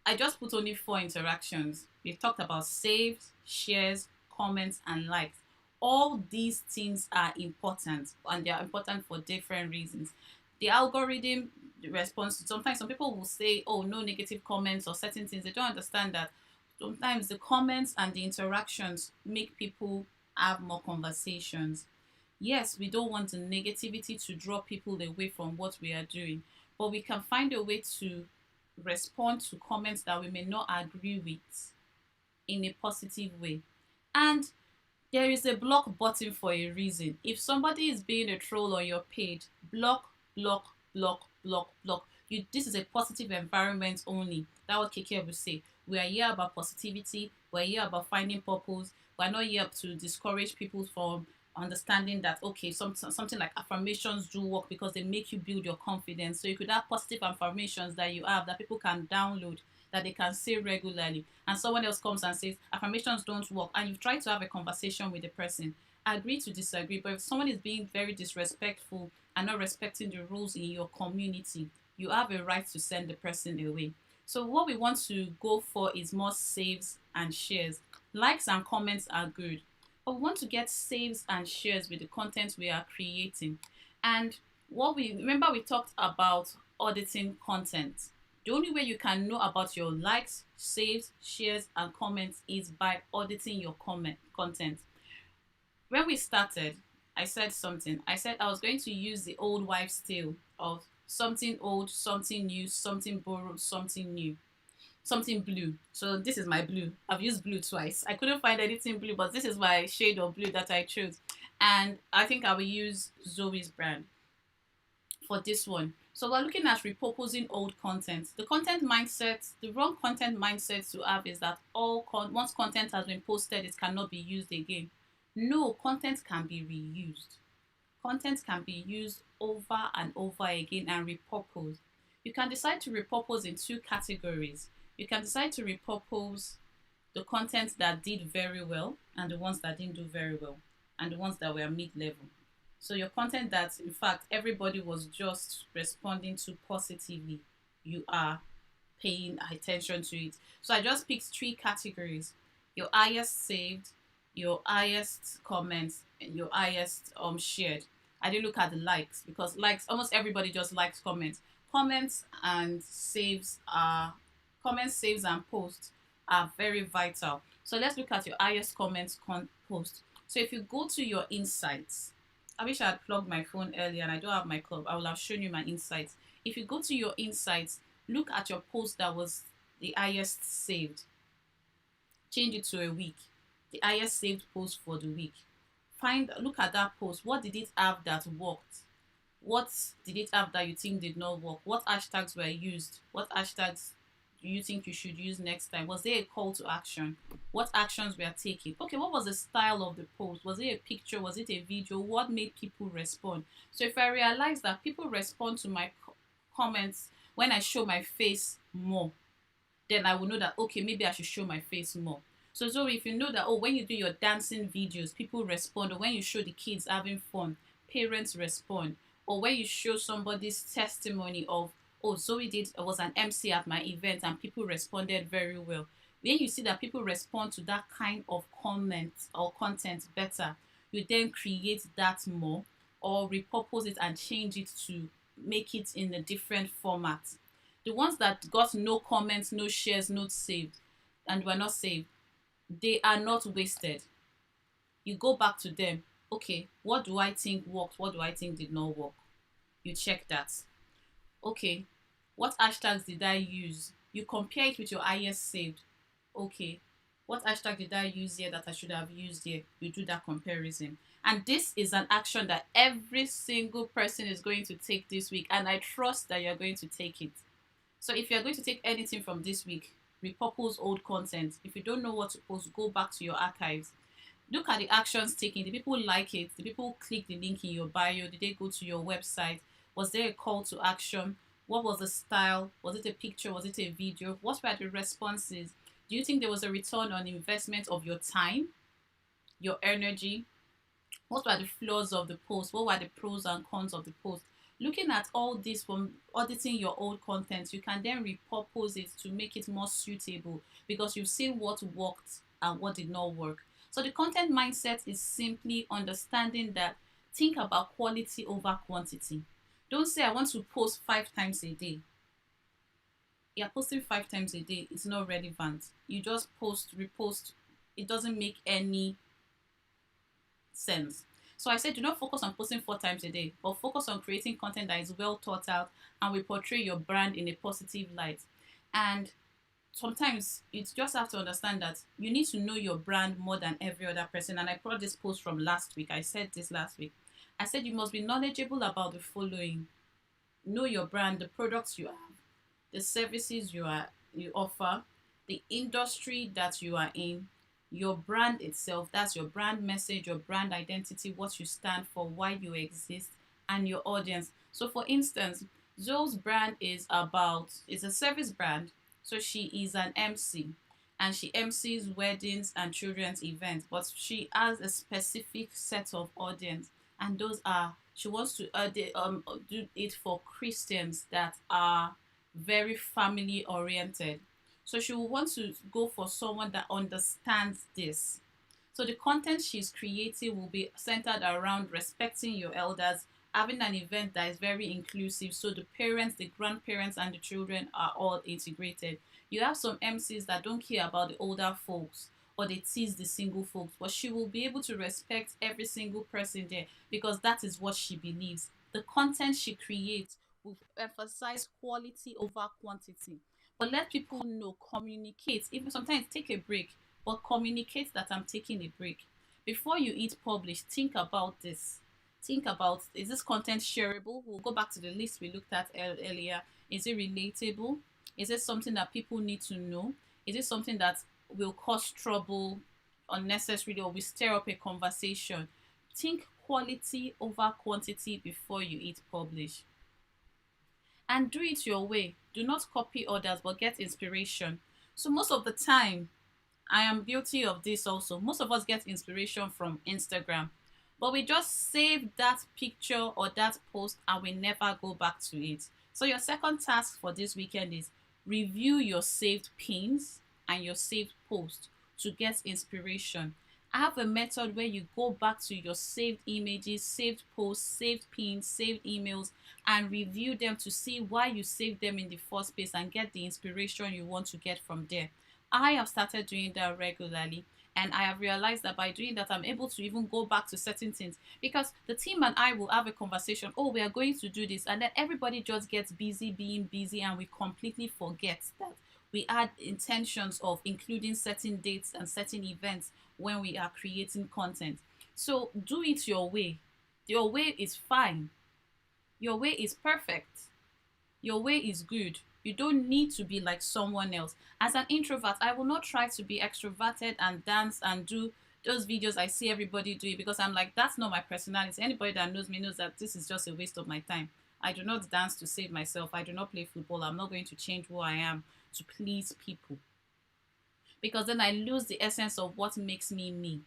I just put only four interactions. We've talked about saves, shares, comments, and likes. All these things are important, and they are important for different reasons. The algorithm response, sometimes some people will say, oh, no negative comments or certain things. They don't understand that sometimes the comments and the interactions make people have more conversations. Yes, we don't want the negativity to draw people away from what we are doing, but we can find a way to respond to comments that we may not agree with in a positive way. And there is a block button for a reason. If somebody is being a troll on your page, block, block, block, block, block. This is a positive environment only. That's what Keke will say. We are here about positivity. We're here about finding purpose. We're not here to discourage people from understanding that, okay, something like affirmations do work because they make you build your confidence. So you could have positive affirmations that you have that people can download, that they can say regularly, and someone else comes and says affirmations don't work, and you've tried to have a conversation with the person. Agree to disagree, but if someone is being very disrespectful and not respecting the rules in your community, you have a right to send the person away. So what we want to go for is more saves and shares. Likes and comments are good, but we want to get saves and shares with the content we are creating. And what we remember, we talked about auditing content. The only way you can know about your likes, saves, shares, and comments is by auditing your content. When we started, I said something. I said I was going to use the old wives' tale of something old, something new, something borrowed, something new. something blue. So this is my blue. I've used blue twice. I couldn't find anything blue, but this is my shade of blue that I chose. And I think I will use Zoe's brand for this one. So we're looking at repurposing old content. The content mindset, the wrong content mindset to have is that once content has been posted, it cannot be used again. No, content can be reused. Content can be used over and over again and repurposed. You can decide to repurpose in two categories. You can decide to repurpose the content that did very well and the ones that didn't do very well and the ones that were mid-level. So your content that in fact everybody was just responding to positively, you are paying attention to it. So I just picked three categories: your highest saved, your highest comments, and your highest shared. I didn't look at the likes because likes, almost everybody just likes comments. Comments and saves are comments, saves and posts are very vital. So let's look at your highest comments post. So if you go to your insights, I wish I had plugged my phone earlier and I don't have my club. I will have shown you my insights. If you go to your insights, look at your post that was the highest saved. Change it to a week. The highest saved post for the week. Look at that post. What did it have that worked? What did it have that you think did not work? What hashtags were used? What hashtags do you think you should use next time? Was there a call to action? What actions were taken? Okay, what was the style of the post? Was it a picture? Was it a video? What made people respond? So if I realize that people respond to my comments when I show my face more, then I will know that okay, maybe I should show my face more. So if you know that oh, when you do your dancing videos, people respond, or when you show the kids having fun, parents respond, or when you show somebody's testimony of oh, Zoe did was an MC at my event and people responded very well. When you see that people respond to that kind of comment or content better, you then create that more or repurpose it and change it to make it in a different format. The ones that got no comments, no shares, no saved, and were not saved, they are not wasted. You go back to them. Okay, what do I think worked? What do I think did not work? You check that. Okay, what hashtags did I use? You compare it with your highest saved. Okay, what hashtag did I use here that I should have used here? You do that comparison. And this is an action that every single person is going to take this week. And I trust that you're going to take it. So if you're going to take anything from this week, repurpose old content. If you don't know what to post, go back to your archives. Look at the actions taken. Did people like it? Did people click the link in your bio? Did they go to your website? Was there a call to action? What was the style? Was it a picture? Was it a video? What were the responses? Do you think there was a return on investment of your time, your energy? What were the flaws of the post? What were the pros and cons of the post? Looking at all this from auditing your old content, you can then repurpose it to make it more suitable because you've seen what worked and what did not work. So the content mindset is simply understanding that think about quality over quantity. Don't say I want to post 5 times a day. You're posting 5 times a day. It's not relevant. You just post, repost. It doesn't make any sense. So I said do not focus on posting 4 times a day, but focus on creating content that is well thought out and will portray your brand in a positive light. And sometimes you just have to understand that you need to know your brand more than every other person. And I brought this post from last week. I said this last week. I said you must be knowledgeable about the following. Know your brand, the products you have, the services you offer, the industry that you are in, your brand itself, that's your brand message, your brand identity, what you stand for, why you exist, and your audience. So for instance, Zoe's brand is a service brand. So she is an MC and she MCs weddings and children's events, but she has a specific set of audience, and those are she wants to do it for Christians that are very family oriented. So she will want to go for someone that understands this. So the content she's creating will be centered around respecting your elders, having an event that is very inclusive. So the parents, the grandparents, and the children are all integrated. You have some MCs that don't care about the older folks or they tease the single folks, but she will be able to respect every single person there because that is what she believes. The content she creates will emphasize quality over quantity. But let people know, communicate. Even sometimes take a break, but communicate that I'm taking a break. Before you hit publish, think about this. Think about, is this content shareable? We'll go back to the list we looked at earlier. Is it relatable? Is it something that people need to know? Is it something that will cause trouble unnecessarily or will stir up a conversation? Think quality over quantity before you hit publish. And do it your way. Do not copy others, but get inspiration. So, most of the time, I am guilty of this also. Most of us get inspiration from Instagram, but we just save that picture or that post and we never go back to it. So, your second task for this weekend is review your saved pins and your saved posts to get inspiration. I have a method where you go back to your saved images, saved posts, saved pins, saved emails, and review them to see why you saved them in the first place and get the inspiration you want to get from there. I have started doing that regularly, and I have realized that by doing that, I'm able to even go back to certain things because the team and I will have a conversation. Oh, we are going to do this, and then everybody just gets busy being busy, and we completely forget that we had intentions of including certain dates and certain events when we are creating content. So do it your way. Your way is fine. Your way is perfect. Your way is good. You don't need to be like someone else. As an introvert, I will not try to be extroverted and dance and do those videos I see everybody doing because I'm like, that's not my personality. Anybody that knows me knows that this is just a waste of my time. I do not dance to save myself. I do not play football. I'm not going to change who I am to please people because then I lose the essence of what makes me me.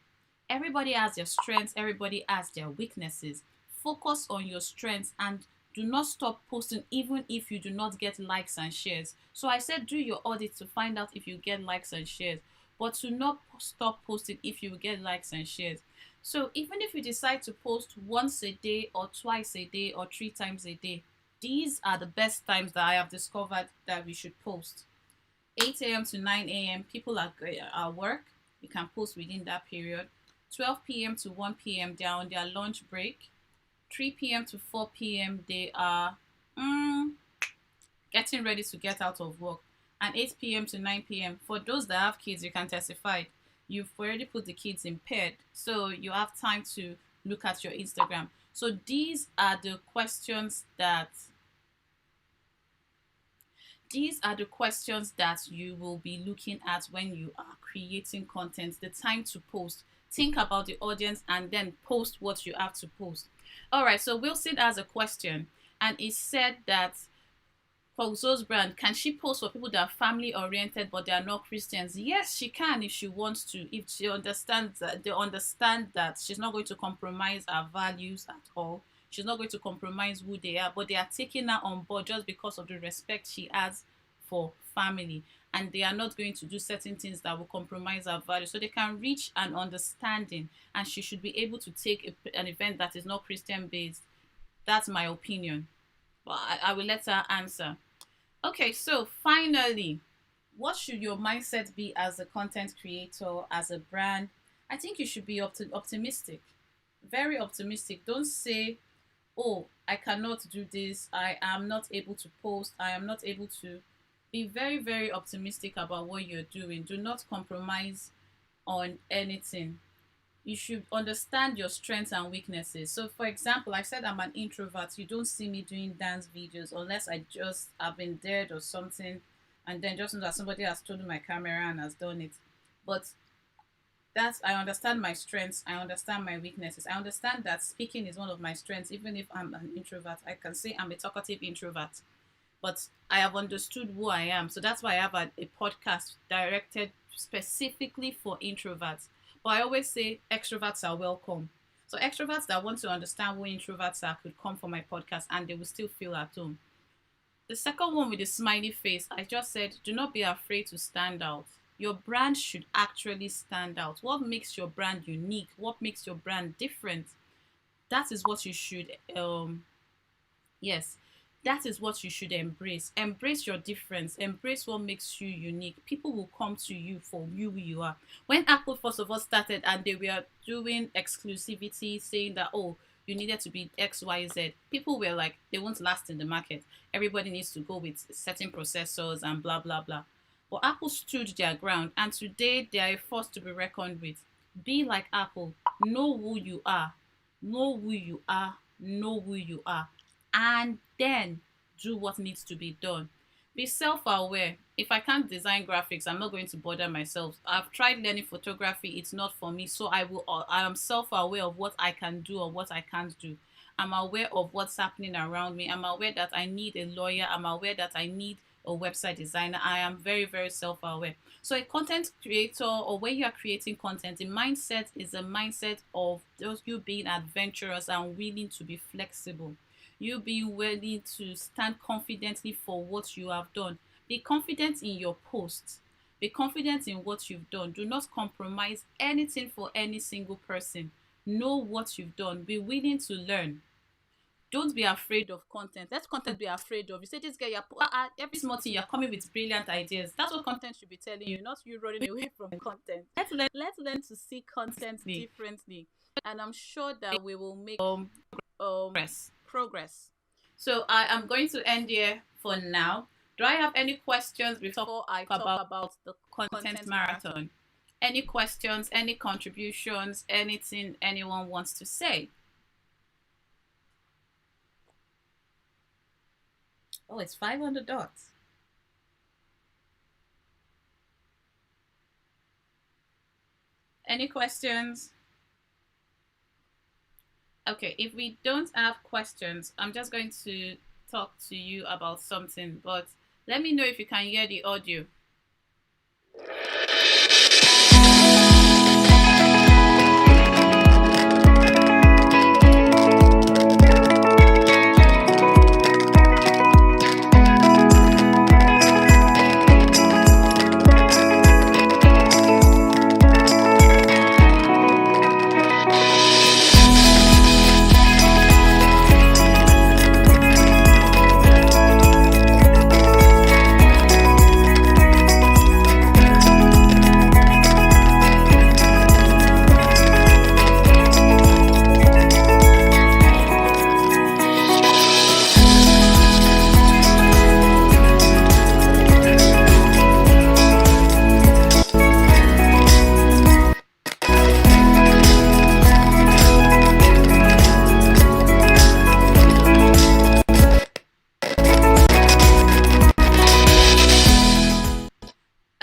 Everybody has their strengths, everybody has their weaknesses. Focus on your strengths and do not stop posting even if you do not get likes and shares. So I said do your audit to find out if you get likes and shares, but to not stop posting if you get likes and shares. So even if you decide to post once a day or twice a day or 3 times a day, these are the best times that I have discovered that we should post. 8 a.m. to 9 a.m. people are at work. You can post within that period. 12 p.m. to 1 p.m. they are on their lunch break. 3 p.m. to 4 p.m. they are getting ready to get out of work. And 8 p.m. to 9 p.m. for those that have kids, you can testify. You've already put the kids in bed, so you have time to look at your Instagram. So these are the questions that you will be looking at when you are creating content. The time to post. Think about the audience and then post what you have to post. All right, so Wilson has a question, and he said that for Zoe's brand, can she post for people that are family oriented but they are not Christians? Yes, she can if she wants to. If she understands that they understand that she's not going to compromise her values at all. She's not going to compromise who they are, but they are taking her on board just because of the respect she has for family. And they are not going to do certain things that will compromise her values. So they can reach an understanding, and she should be able to take an event that is not Christian based. That's my opinion. But I will let her answer. Okay, so finally, what should your mindset be as a content creator, as a brand? I think you should be optimistic, very optimistic. Don't say, oh, I cannot do this, I am not able to post, I am not able to. Be very, very optimistic about what you're doing. Do not compromise on anything. You should understand your strengths and weaknesses. So, for example, I said I'm an introvert. You don't see me doing dance videos unless I just have been dead or something, and then just know that somebody has stolen my camera and has done it. But that's I understand my strengths. I understand my weaknesses. I understand that speaking is one of my strengths. Even if I'm an introvert, I can say I'm a talkative introvert. But I have understood who I am. So that's why I have a podcast directed specifically for introverts. But I always say extroverts are welcome. So extroverts that want to understand who introverts are could come for my podcast and they will still feel at home. The second one with the smiley face, I just said, do not be afraid to stand out. Your brand should actually stand out. What makes your brand unique? What makes your brand different? That is what you should yes, that is what you should embrace. Embrace your difference. Embrace what makes you unique. People will come to you for you who you are. When Apple first of all started and they were doing exclusivity, saying that, oh, you needed to be XYZ. People were like, they won't last in the market. Everybody needs to go with certain processors and blah, blah, blah. But Apple stood their ground, and today they are a force to be reckoned with. Be like Apple. Know who you are. Know who you are. Know who you are. And then do what needs to be done. Be self-aware. If I can't design graphics, I'm not going to bother myself. I've tried learning photography, it's not for me. So I am self-aware of what I can do or what I can't do. I'm aware of what's happening around me. I'm aware that I need a lawyer. I'm aware that I need a website designer. I am very, very self-aware. So a content creator, or when you are creating content, the mindset is a mindset of those you being adventurous and willing to be flexible. You being willing to stand confidently for what you have done. Be confident in your posts. Be confident in what you've done. Do not compromise anything for any single person. Know what you've done. Be willing to learn. Don't be afraid of content. Let content be afraid of. You say this guy, every small thing, you're coming with brilliant ideas. That's what content should be telling you, not you running away from content. Let's learn to see content differently. And I'm sure that we will make progress. So I am going to end here for now. Do I have any questions before I talk about the content marathon? Any questions, any contributions, anything anyone wants to say? Oh, it's 500 dots. Any questions? Okay, if we don't have questions, I'm just going to talk to you about something, but let me know if you can hear the audio.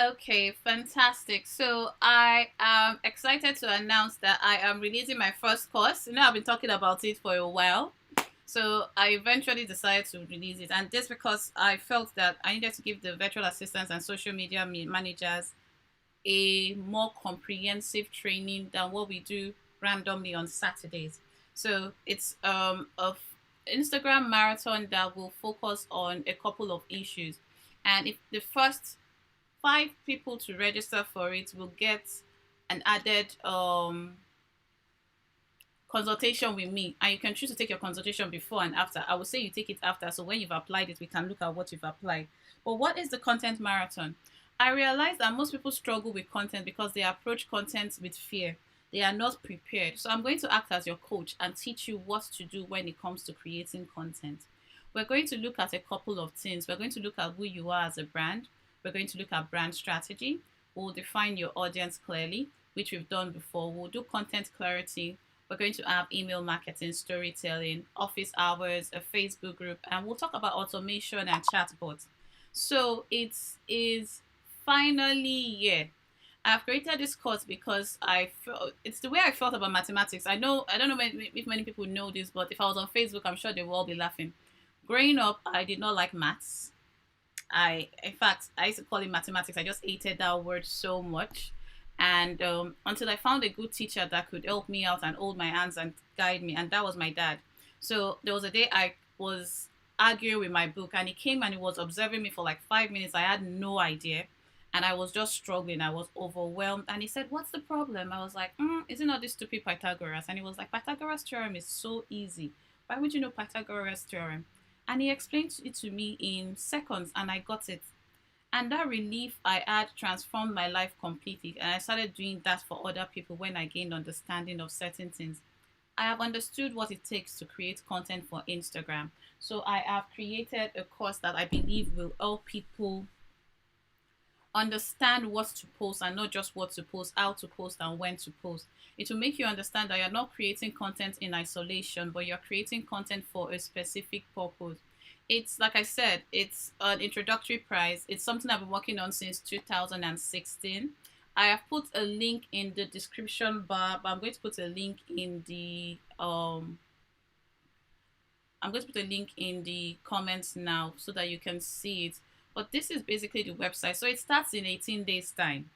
Okay, fantastic. So I am excited to announce that I am releasing my first course. I've been talking about it for a while. So I eventually decided to release it. And just because I felt that I needed to give the virtual assistants and social media managers a more comprehensive training than what we do randomly on Saturdays. So it's a Instagram marathon that will focus on a couple of issues. And if the first 5 people to register for it will get an added consultation with me, and you can choose to take your consultation before and after. I would say you take it after, so when you've applied it, we can look at what you've applied. But what is the content marathon? I realize that most people struggle with content because they approach content with fear. They are not prepared. So I'm going to act as your coach and teach you what to do when it comes to creating content. We're going to look at a couple of things. We're going to look at who you are as a brand. We're going to look at brand strategy. We'll define your audience clearly, which we've done before. We'll do content clarity. We're going to have email marketing, storytelling, office hours, a Facebook group, and we'll talk about automation and chatbots. So it is finally here. I've created this course because I felt it's the way I felt about mathematics. I don't know if many people know this, but if I was on Facebook, I'm sure they will all be laughing. Growing up, I did not like maths. In fact, I used to call it mathematics. I just hated that word so much. And until I found a good teacher that could help me out and hold my hands and guide me, and that was my dad. So there was a day I was arguing with my book, and he came and he was observing me for like 5 minutes. I had no idea, and I was just struggling. I was overwhelmed, and he said, "What's the problem?" I was like, "Isn't all this stupid Pythagoras?" And he was like, "Pythagoras theorem is so easy. Why would you know Pythagoras theorem?" And he explained it to me in seconds, and I got it. And that relief I had transformed my life completely. And I started doing that for other people when I gained understanding of certain things. I have understood what it takes to create content for Instagram. So I have created a course that I believe will help people understand what to post and not just what to post, how to post, and when to post. It will make you understand that you're not creating content in isolation, but you're creating content for a specific purpose. It's like I said, it's an introductory price. It's something I've been working on since 2016. I have put a link in the description bar, but I'm going to put a link in the comments now so that you can see it. But this is basically the website. So it starts in 18 days time,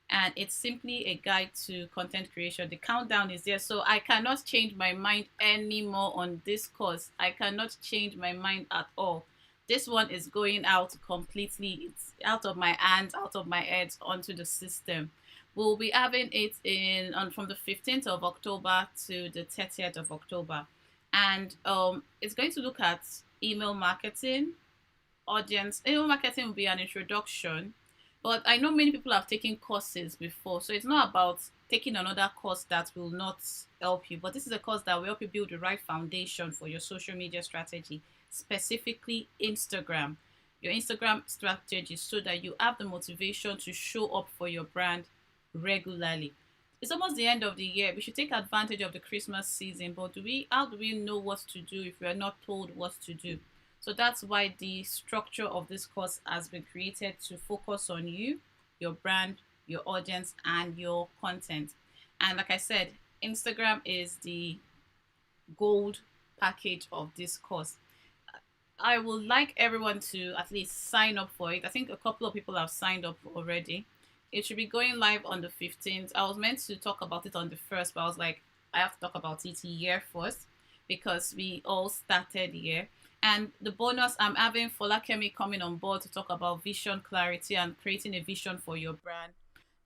and it's simply a guide to content creation. The countdown is there, so I cannot change my mind anymore on this course. I cannot change my mind at all. This one is going out completely. It's out of my hands, out of my head, onto the system. We'll be having it in on from the 15th of October to the 30th of October, and it's going to look at email marketing, audience. Email marketing will be an introduction, but I know many people have taken courses before, so it's not about taking another course that will not help you, but this is a course that will help you build the right foundation for your social media strategy, specifically Instagram. Your Instagram strategy, so that you have the motivation to show up for your brand regularly. It's almost the end of the year. We should take advantage of the Christmas season, but do we how do we know what to do if we are not told what to do? So that's why the structure of this course has been created to focus on you, your brand, your audience, and your content. And like I said, Instagram is the gold package of this course. I would like everyone to at least sign up for it. I think a couple of people have signed up already. It should be going live on the 15th. I was meant to talk about it on the 1st, but I was like, I have to talk about it here first because we all started here. And the bonus, I'm having Folakemi coming on board to talk about vision clarity and creating a vision for your brand.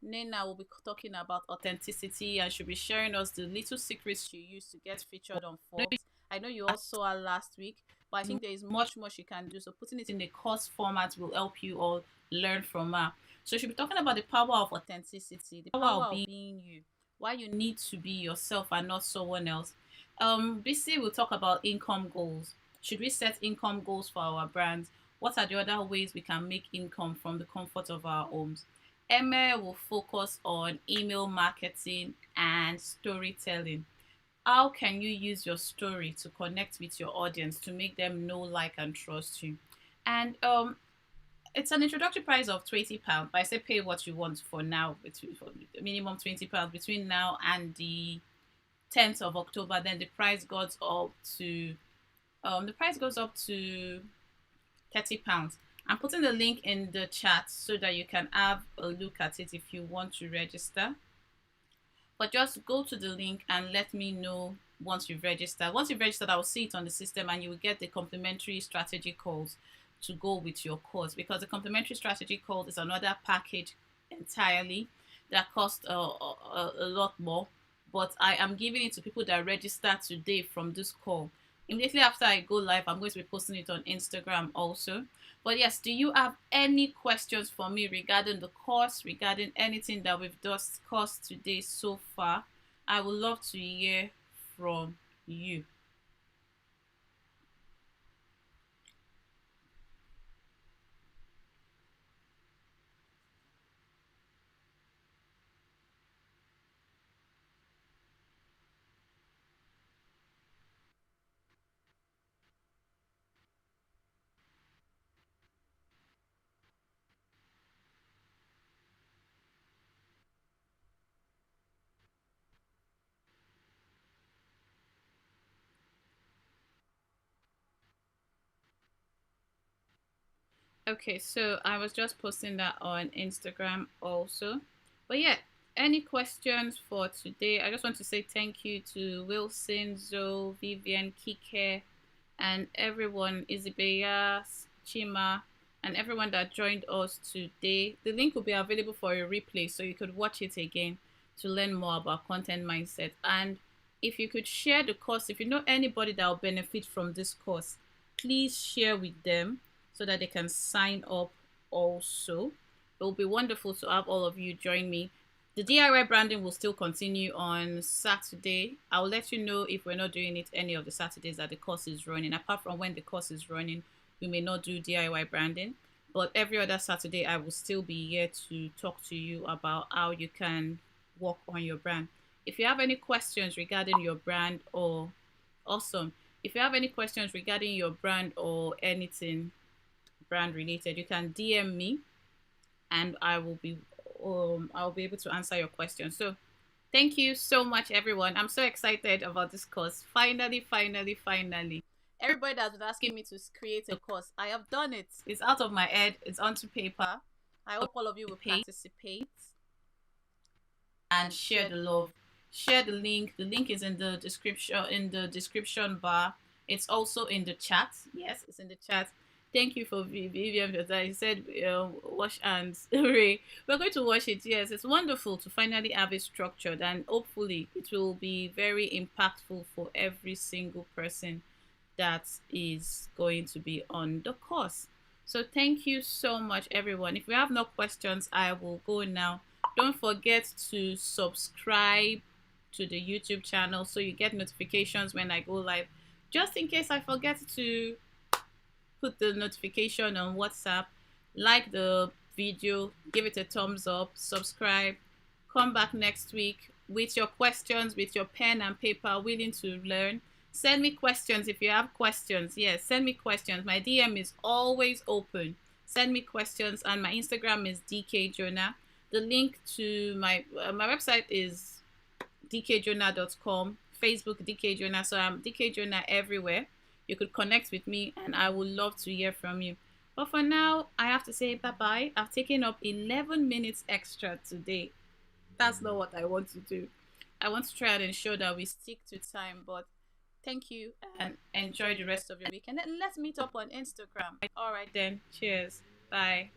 Nena will be talking about authenticity, and she'll be sharing us the little secrets she used to get featured on Forbes. I know you all saw her last week, but I think there is much more she can do. So putting it in the course format will help you all learn from her. So she'll be talking about the power of authenticity, the power of being you, why you need to be yourself and not someone else. BC will talk about income goals. Should we set income goals for our brands? What are the other ways we can make income from the comfort of our homes? Emma will focus on email marketing and storytelling. How can you use your story to connect with your audience to make them know, like, and trust you? And it's an introductory price of £20. But I say pay what you want for now, for minimum £20 between now and the 10th of October. Then the price goes up to £30. I'm putting the link in the chat so that you can have a look at it if you want to register. But just go to the link and let me know once you've registered. Once you've registered, I will see it on the system and you will get the complimentary strategy calls to go with your course, because the complimentary strategy calls is another package entirely that costs a lot more. But I am giving it to people that register today from this call. Immediately after I go live, I'm going to be posting it on Instagram also. But yes, do you have any questions for me regarding the course, regarding anything that we've discussed today so far? I would love to hear from you. Okay, so I was just posting that on Instagram also. But yeah, any questions for today? I just want to say thank you to Wilson, Zoe, Vivian, Kike, and everyone, Isabella, Chima, and everyone that joined us today. The link will be available for a replay so you could watch it again to learn more about content mindset. And if you could share the course, if you know anybody that will benefit from this course, please share with them so that they can sign up also. It will be wonderful to have all of you join me. The DIY branding will still continue on Saturday. I'll let you know if we're not doing it any of the Saturdays that the course is running. Apart from when the course is running, we may not do DIY branding. But every other Saturday, I will still be here to talk to you about how you can work on your brand. If you have any questions regarding your brand or awesome, if you have any questions regarding your brand or anything brand related, you can DM me and I'll be able to answer your questions. So thank you so much, everyone. I'm so excited about this course. Finally, finally, finally. Everybody that's been asking me to create a course, I have done it. It's out of my head. It's onto paper. I hope all of you will participate and share the love. Share the link. The link is in the description bar. It's also in the chat. Yes, it's in the chat. Thank you for Vivian for that. He said, wash hands. Hooray. We're going to wash it. Yes, it's wonderful to finally have it structured, and hopefully, it will be very impactful for every single person that is going to be on the course. So thank you so much, everyone. If we have no questions, I will go now. Don't forget to subscribe to the YouTube channel so you get notifications when I go live. Just in case I forget to put the notification on WhatsApp, like the video, give it a thumbs up, subscribe, come back next week with your questions, with your pen and paper, willing to learn. Send me questions if you have questions. Yes, send me questions. My DM is always open. Send me questions, and my Instagram is dkjonah. The link to my website is dkjonah.com, Facebook dkjonah. So I'm dkjonah everywhere. You could connect with me, and I would love to hear from you. But for now, I have to say bye bye. I've taken up 11 minutes extra today. That's not what I want to do. I want to try and ensure that we stick to time. But thank you and enjoy the rest of your week. And then let's meet up on Instagram. All right, then. Cheers. Bye.